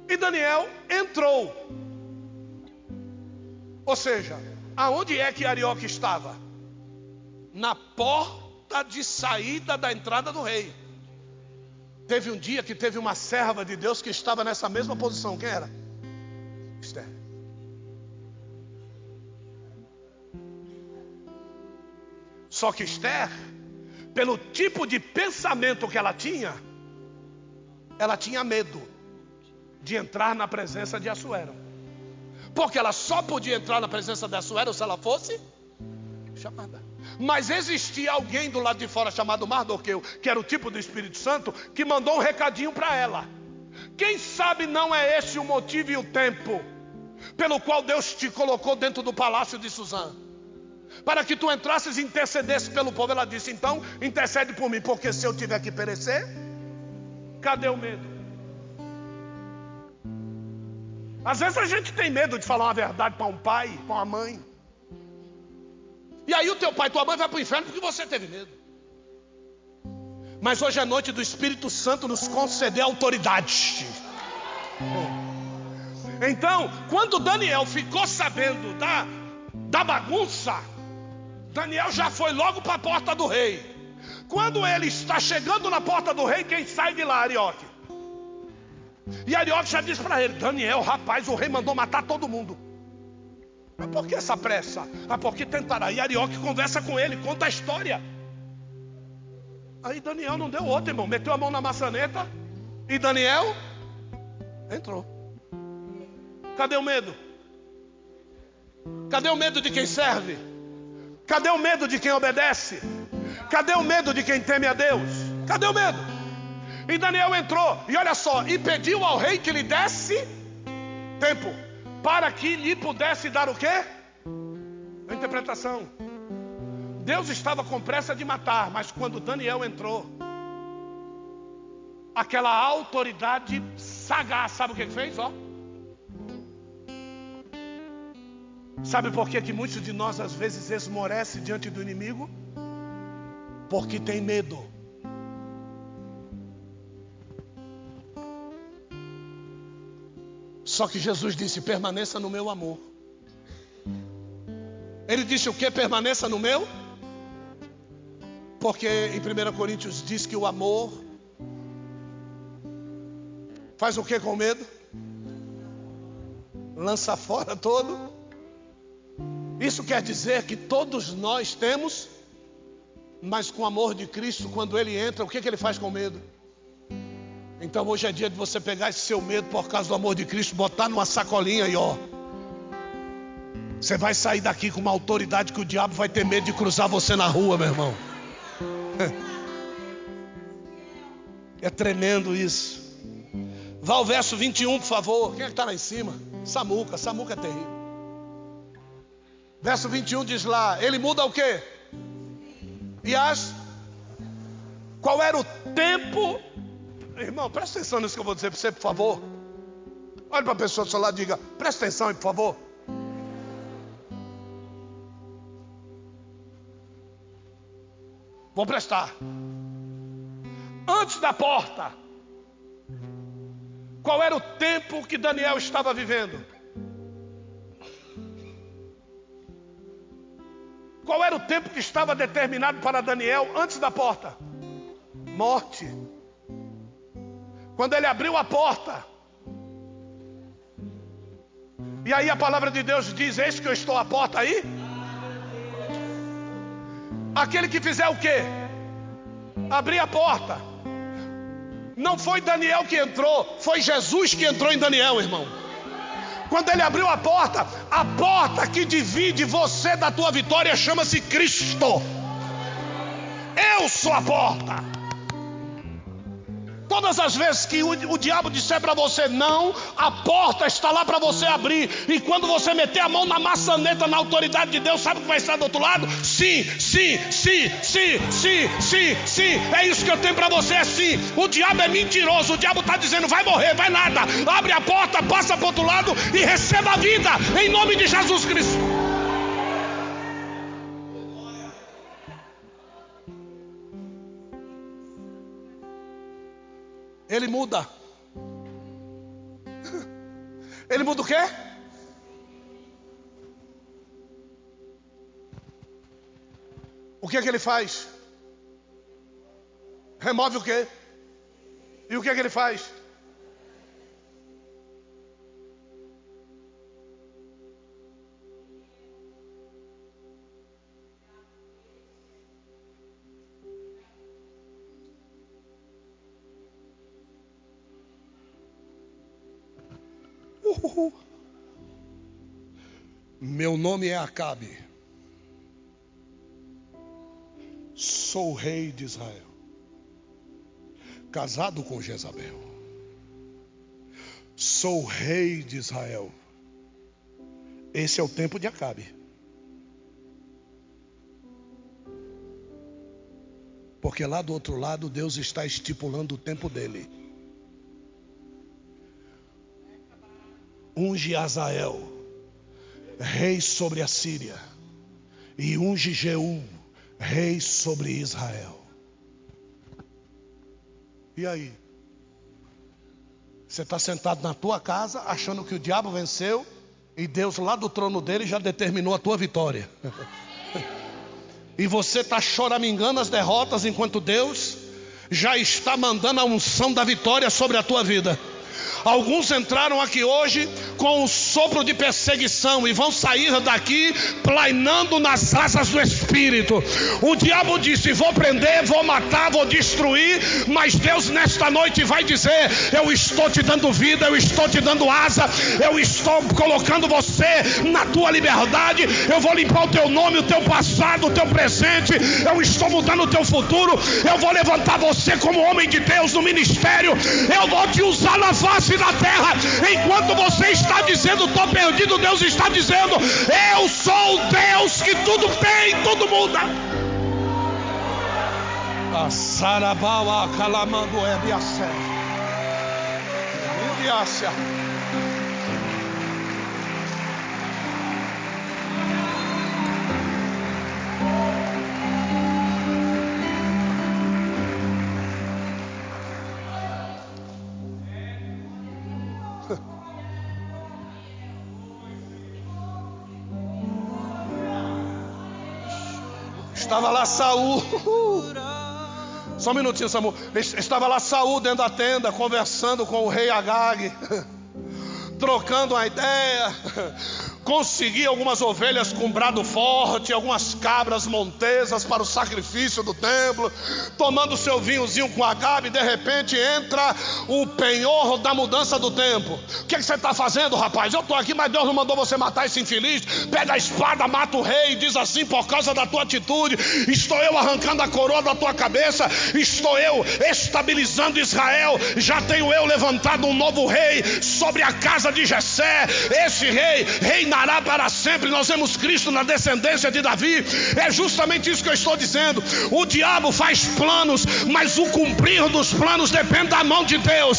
E Daniel entrou. Ou seja, aonde é que Arioque estava? Na porta de saída da entrada do rei. Teve um dia que teve uma serva de Deus que estava nessa mesma posição. Quem era? Esther. Só que Esther, pelo tipo de pensamento que ela tinha medo de entrar na presença de Assuero. Porque ela só podia entrar na presença de Assuero se ela fosse chamada. Mas existia alguém do lado de fora chamado Mardoqueu, que era o tipo do Espírito Santo, que mandou um recadinho para ela. Quem sabe não é esse o motivo e o tempo pelo qual Deus te colocou dentro do palácio de Suzã, para que tu entrasses e intercedesse pelo povo. Ela disse: então intercede por mim, porque se eu tiver que perecer, cadê o medo? Às vezes a gente tem medo de falar uma verdade para um pai, para uma mãe. E aí o teu pai e tua mãe vai para o inferno porque você teve medo. Mas hoje é noite do Espírito Santo nos conceder autoridade. Então, quando Daniel ficou sabendo da bagunça, Daniel já foi logo para a porta do rei. Quando ele está chegando na porta do rei, quem sai de lá? Arioque. E Arioque já disse para ele: Daniel, rapaz, o rei mandou matar todo mundo. Mas por que essa pressa? Porque tentará. E Arioque conversa com ele, conta a história. Aí Daniel não deu outra, irmão. Meteu a mão na maçaneta e Daniel entrou. Cadê o medo? Cadê o medo de quem serve? Cadê o medo de quem obedece? Cadê o medo de quem teme a Deus? Cadê o medo? E Daniel entrou, e olha só, e pediu ao rei que lhe desse tempo, para que lhe pudesse dar o quê? A interpretação. Deus estava com pressa de matar, mas quando Daniel entrou, aquela autoridade sagaz, sabe o que fez? Ó. Sabe por que muitos de nós às vezes esmorecem diante do inimigo? Porque tem medo. Só que Jesus disse: permaneça no meu amor. Ele disse o que? Permaneça no meu? Porque em 1 Coríntios diz que o amor faz o que com medo? Lança fora todo. Isso quer dizer que todos nós temos, mas com o amor de Cristo, quando Ele entra, o que Ele faz com medo? Então hoje é dia de você pegar esse seu medo por causa do amor de Cristo, botar numa sacolinha e ó, você vai sair daqui com uma autoridade que o diabo vai ter medo de cruzar você na rua, meu irmão. É tremendo isso. Vá ao verso 21, por favor. Quem é que está lá em cima? Samuca é terrível. Verso 21 diz lá, ele muda o quê? Qual era o tempo? Irmão, presta atenção nisso que eu vou dizer para você, por favor. Olha para a pessoa do seu lado e diga: presta atenção aí, por favor. Vou prestar. Antes da porta, qual era o tempo que Daniel estava vivendo? Qual era o tempo que estava determinado para Daniel antes da porta? Morte. Quando ele abriu a porta, e aí a palavra de Deus diz: eis que eu estou à porta aí. Aquele que fizer o quê? Abrir a porta. Não foi Daniel que entrou, foi Jesus que entrou em Daniel, irmão. Quando ele abriu a porta que divide você da tua vitória chama-se Cristo. Eu sou a porta. Todas as vezes que o diabo disser para você não, a porta está lá para você abrir. E quando você meter a mão na maçaneta, na autoridade de Deus, sabe o que vai estar do outro lado? Sim, sim, sim, sim, sim, sim, sim. É isso que eu tenho para você, é sim. O diabo é mentiroso, o diabo está dizendo: vai morrer, vai nada. Abre a porta, passa para o outro lado e receba a vida, em nome de Jesus Cristo. Ele muda. Ele muda o quê? O que é que ele faz? Remove o quê? E o que é que ele faz? Meu nome é Acabe. Sou rei de Israel, casado com Jezabel. Sou rei de Israel. Esse é o tempo de Acabe. Porque lá do outro lado Deus está estipulando o tempo dele. Unge Azael, rei sobre a Síria, e unge Jeú, rei sobre Israel. E aí? Você está sentado na tua casa achando que o diabo venceu, e Deus lá do trono dele já determinou a tua vitória. E você está choramingando as derrotas, enquanto Deus já está mandando a unção da vitória sobre a tua vida. Alguns entraram aqui hoje com um sopro de perseguição e vão sair daqui plainando nas asas do Espírito. O diabo disse: vou prender, vou matar, vou destruir. Mas Deus nesta noite vai dizer: eu estou te dando vida, eu estou te dando asa, eu estou colocando você na tua liberdade. Eu vou limpar o teu nome, o teu passado, o teu presente. Eu estou mudando o teu futuro. Eu vou levantar você como homem de Deus no ministério. Eu vou te usar na face da terra. Enquanto você está dizendo estou perdido, Deus está dizendo: eu sou o Deus que tudo tem, tudo muda. Sarabawa calamando ebiace. Ebiace. Estava lá Saul. Só um minutinho, Samuel. Estava lá Saul dentro da tenda, conversando com o rei Agag, trocando uma ideia. Consegui algumas ovelhas com brado forte, algumas cabras montesas para o sacrifício do templo, tomando seu vinhozinho com Agabe. De repente entra o penhor da mudança do tempo. O que você está fazendo, rapaz? Eu estou aqui, mas Deus não mandou você matar esse infeliz. Pega a espada, mata o rei e diz assim: por causa da tua atitude, estou eu arrancando a coroa da tua cabeça, estou eu estabilizando Israel, já tenho eu levantado um novo rei sobre a casa de Jessé. Esse rei reinará para sempre. Nós vemos Cristo na descendência de Davi. É justamente isso que eu estou dizendo. O diabo faz planos, mas o cumprir dos planos depende da mão de Deus.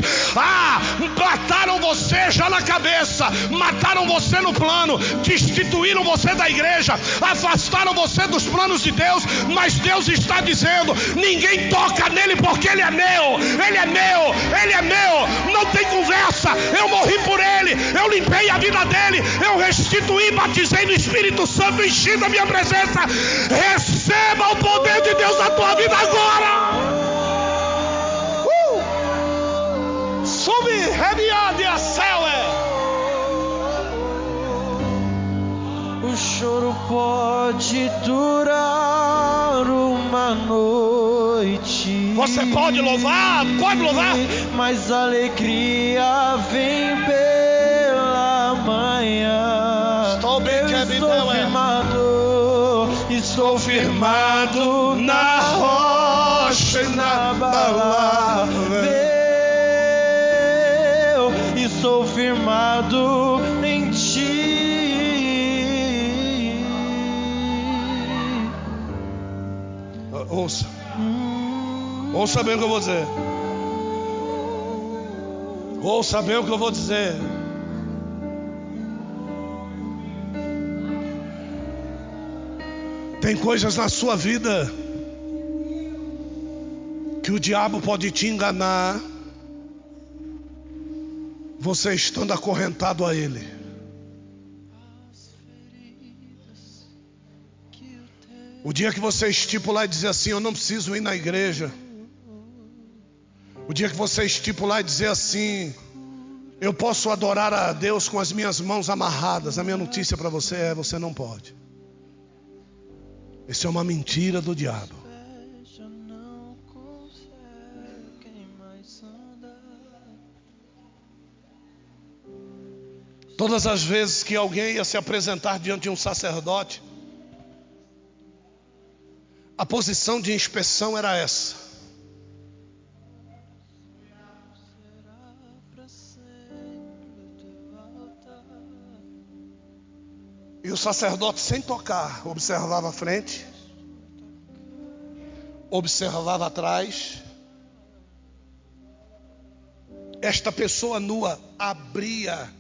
Mataram você já na cabeça, mataram você no plano, destituíram você da igreja, afastaram você dos planos de Deus, mas Deus está dizendo: ninguém toca nele, porque ele é meu, ele é meu, ele é meu. Não tem conversa. Eu morri por ele, eu limpei a vida dele, eu restituí, batizei no Espírito Santo, enchi da minha presença. Receba o poder de Deus na tua vida agora. Sube, rebiade a céu. O choro pode durar uma noite. Você pode louvar, mas a alegria vem pela manhã. Estou firmado na rocha e na palavra. Eu estou firmado em ti. Ouça bem o que eu vou dizer. Ouça bem o que eu vou dizer. Tem coisas na sua vida que o diabo pode te enganar, você estando acorrentado a ele. O dia que você estipular e dizer assim: eu não preciso ir na igreja. O dia que você estipular e dizer assim: eu posso adorar a Deus com as minhas mãos amarradas. A minha notícia para você é: você não pode. Isso é uma mentira do diabo. Todas as vezes que alguém ia se apresentar diante de um sacerdote, a posição de inspeção era essa. E o sacerdote, sem tocar, observava a frente, observava atrás. Esta pessoa nua abria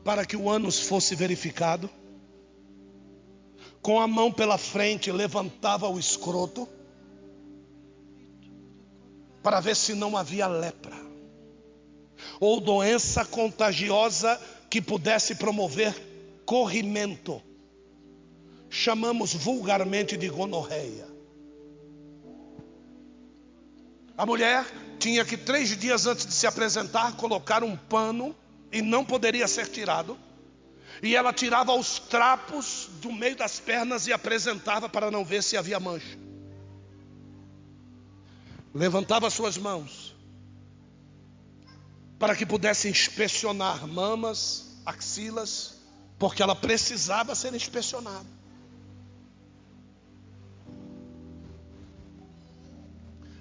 para que o ânus fosse verificado. Com a mão pela frente, levantava o escroto para ver se não havia lepra ou doença contagiosa que pudesse promover corrimento. Chamamos vulgarmente de gonorreia. A mulher tinha que 3 dias antes de se apresentar colocar um pano, e não poderia ser tirado. E ela tirava os trapos do meio das pernas e apresentava para não ver se havia mancha. Levantava suas mãos para que pudesse inspecionar mamas, axilas, porque ela precisava ser inspecionada.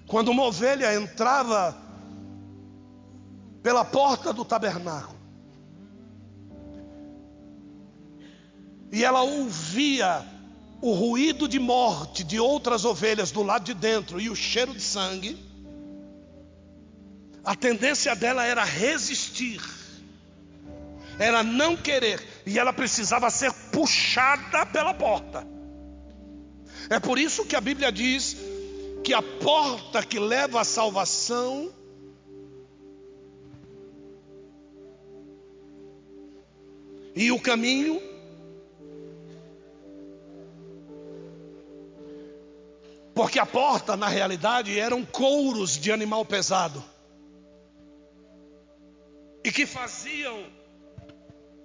Quando uma ovelha entrava pela porta do tabernáculo e ela ouvia o ruído de morte de outras ovelhas do lado de dentro e o cheiro de sangue, a tendência dela era resistir, era não querer, e ela precisava ser puxada pela porta. É por isso que a Bíblia diz que a porta que leva à salvação e o caminho, porque a porta na realidade eram couros de animal pesado, e que faziam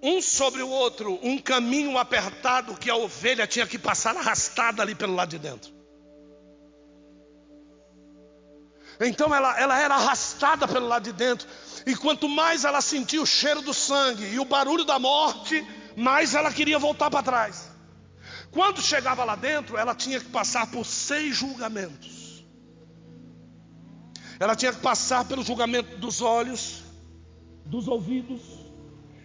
um sobre o outro um caminho apertado que a ovelha tinha que passar arrastada ali pelo lado de dentro. Então ela era arrastada pelo lado de dentro, e quanto mais ela sentia o cheiro do sangue e o barulho da morte, mais ela queria voltar para trás. Quando chegava lá dentro, ela tinha que passar por 6 julgamentos. Ela tinha que passar pelo julgamento dos olhos, dos ouvidos.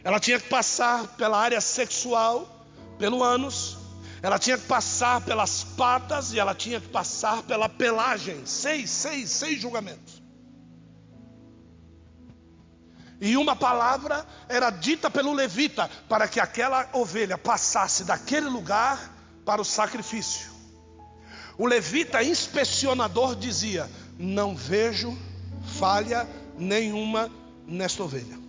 Ela tinha que passar pela área sexual, pelo ânus. Ela tinha que passar pelas patas e ela tinha que passar pela pelagem. 6 julgamentos. E uma palavra era dita pelo levita para que aquela ovelha passasse daquele lugar para o sacrifício. O levita inspecionador dizia: não vejo falha nenhuma nesta ovelha.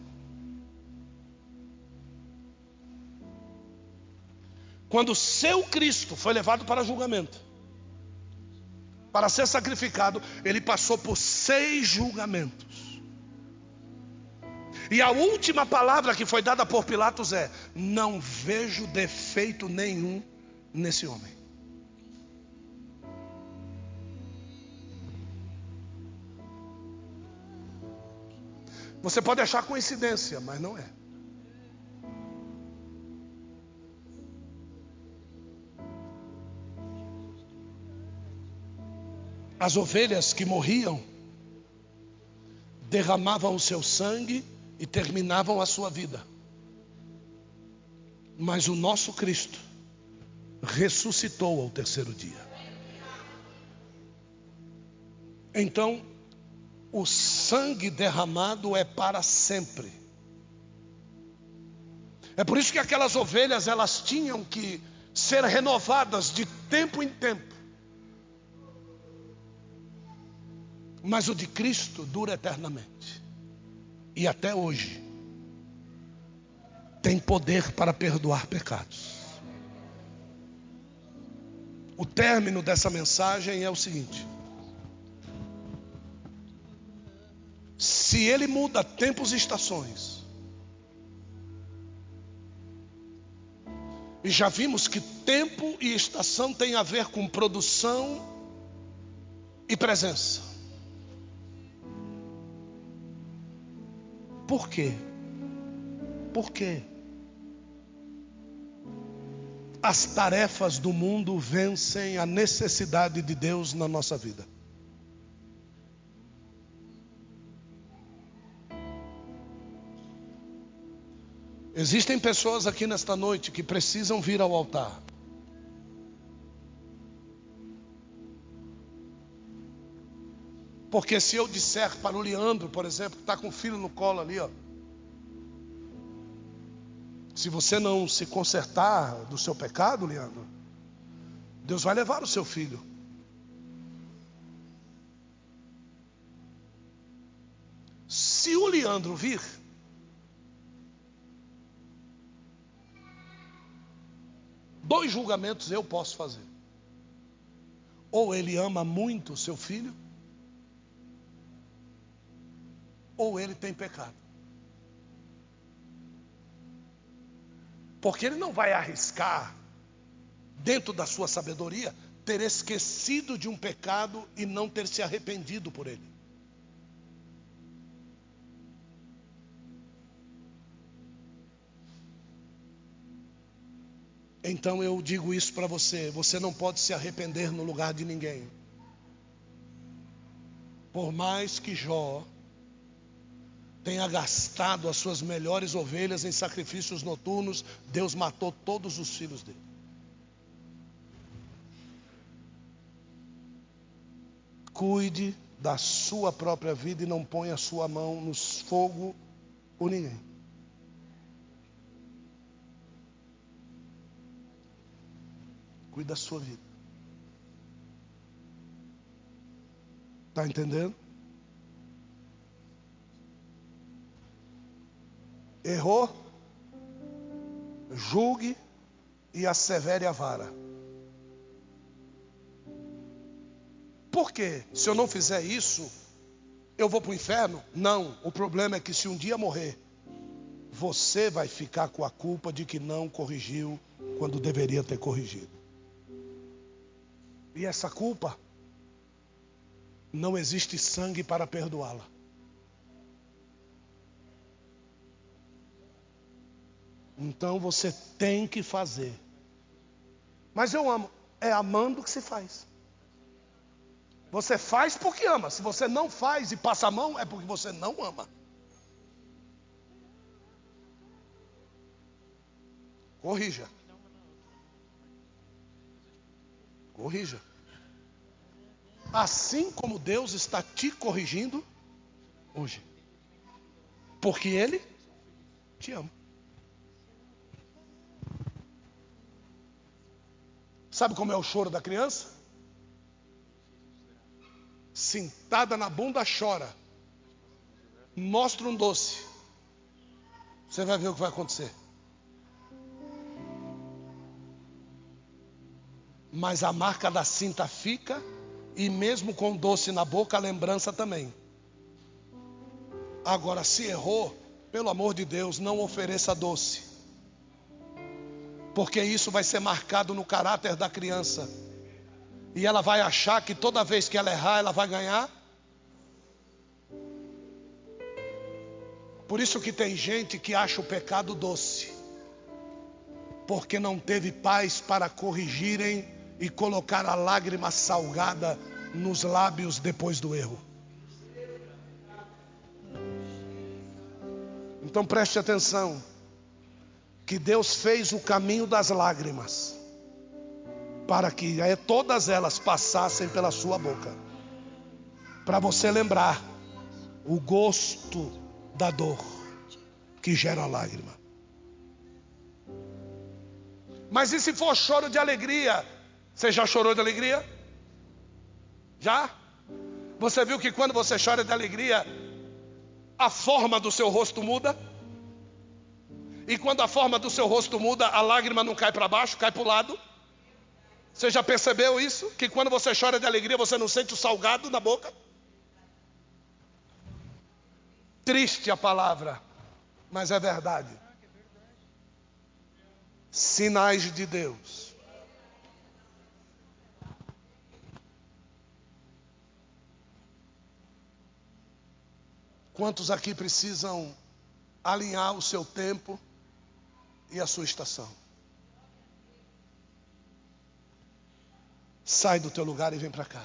Quando o seu Cristo foi levado para julgamento, para ser sacrificado, ele passou por 6 julgamentos. E a última palavra que foi dada por Pilatos é: não vejo defeito nenhum nesse homem. Você pode achar coincidência, mas não é. As ovelhas que morriam derramavam o seu sangue e terminavam a sua vida. Mas o nosso Cristo ressuscitou ao 3º dia. Então, o sangue derramado é para sempre. É por isso que aquelas ovelhas, elas tinham que ser renovadas de tempo em tempo. Mas o de Cristo dura eternamente. E até hoje tem poder para perdoar pecados. O término dessa mensagem é o seguinte: se ele muda tempos e estações, e já vimos que tempo e estação tem a ver com produção e presença. Por quê? Por quê? As tarefas do mundo vencem a necessidade de Deus na nossa vida. Existem pessoas aqui nesta noite que precisam vir ao altar. Porque se eu disser para o Leandro, por exemplo, que está com o filho no colo ali, ó, se você não se consertar do seu pecado, Leandro, Deus vai levar o seu filho. Se o Leandro vir, dois julgamentos eu posso fazer. Ou ele ama muito o seu filho, ou ele tem pecado. Porque ele não vai arriscar, dentro da sua sabedoria, ter esquecido de um pecado e não ter se arrependido por ele. Então eu digo isso para você: você não pode se arrepender no lugar de ninguém. Por mais que Jó tenha gastado as suas melhores ovelhas em sacrifícios noturnos, Deus matou todos os filhos dele. Cuide da sua própria vida e não ponha a sua mão no fogo por ninguém. Cuide da sua vida. Está entendendo? Errou? Julgue e assevere a vara. Por quê? Se eu não fizer isso, eu vou para o inferno? Não. O problema é que se um dia morrer, você vai ficar com a culpa de que não corrigiu quando deveria ter corrigido. E essa culpa, não existe sangue para perdoá-la. Então você tem que fazer. Mas eu amo. É amando que se faz. Você faz porque ama. Se você não faz e passa a mão, é porque você não ama. Corrija. Corrija. Assim como Deus está te corrigindo hoje. Porque Ele te ama. Sabe como é o choro da criança? Sentada na bunda chora. Mostra um doce. Você vai ver o que vai acontecer. Mas a marca da cinta fica. E mesmo com doce na boca, a lembrança também. Agora, se errou, pelo amor de Deus, não ofereça doce. Porque isso vai ser marcado no caráter da criança. E ela vai achar que toda vez que ela errar, ela vai ganhar. Por isso que tem gente que acha o pecado doce. Porque não teve pais para corrigirem e colocar a lágrima salgada nos lábios depois do erro. Então preste atenção. Que Deus fez o caminho das lágrimas. Para que todas elas passassem pela sua boca. Para você lembrar o gosto da dor que gera lágrima. Mas e se for choro de alegria? Você já chorou de alegria? Já? Você viu que quando você chora de alegria, a forma do seu rosto muda? E quando a forma do seu rosto muda, a lágrima não cai para baixo, cai para o lado? Você já percebeu isso? Que quando você chora de alegria, você não sente o salgado na boca? Triste a palavra, mas é verdade. Sinais de Deus. Quantos aqui precisam alinhar o seu tempo e a sua estação? Sai do teu lugar e vem para cá.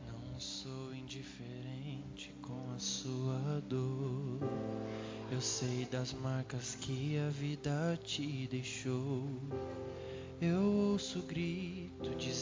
Não sou indiferente com a sua dor. Eu sei das marcas que a vida te deixou. Eu ouço o grito de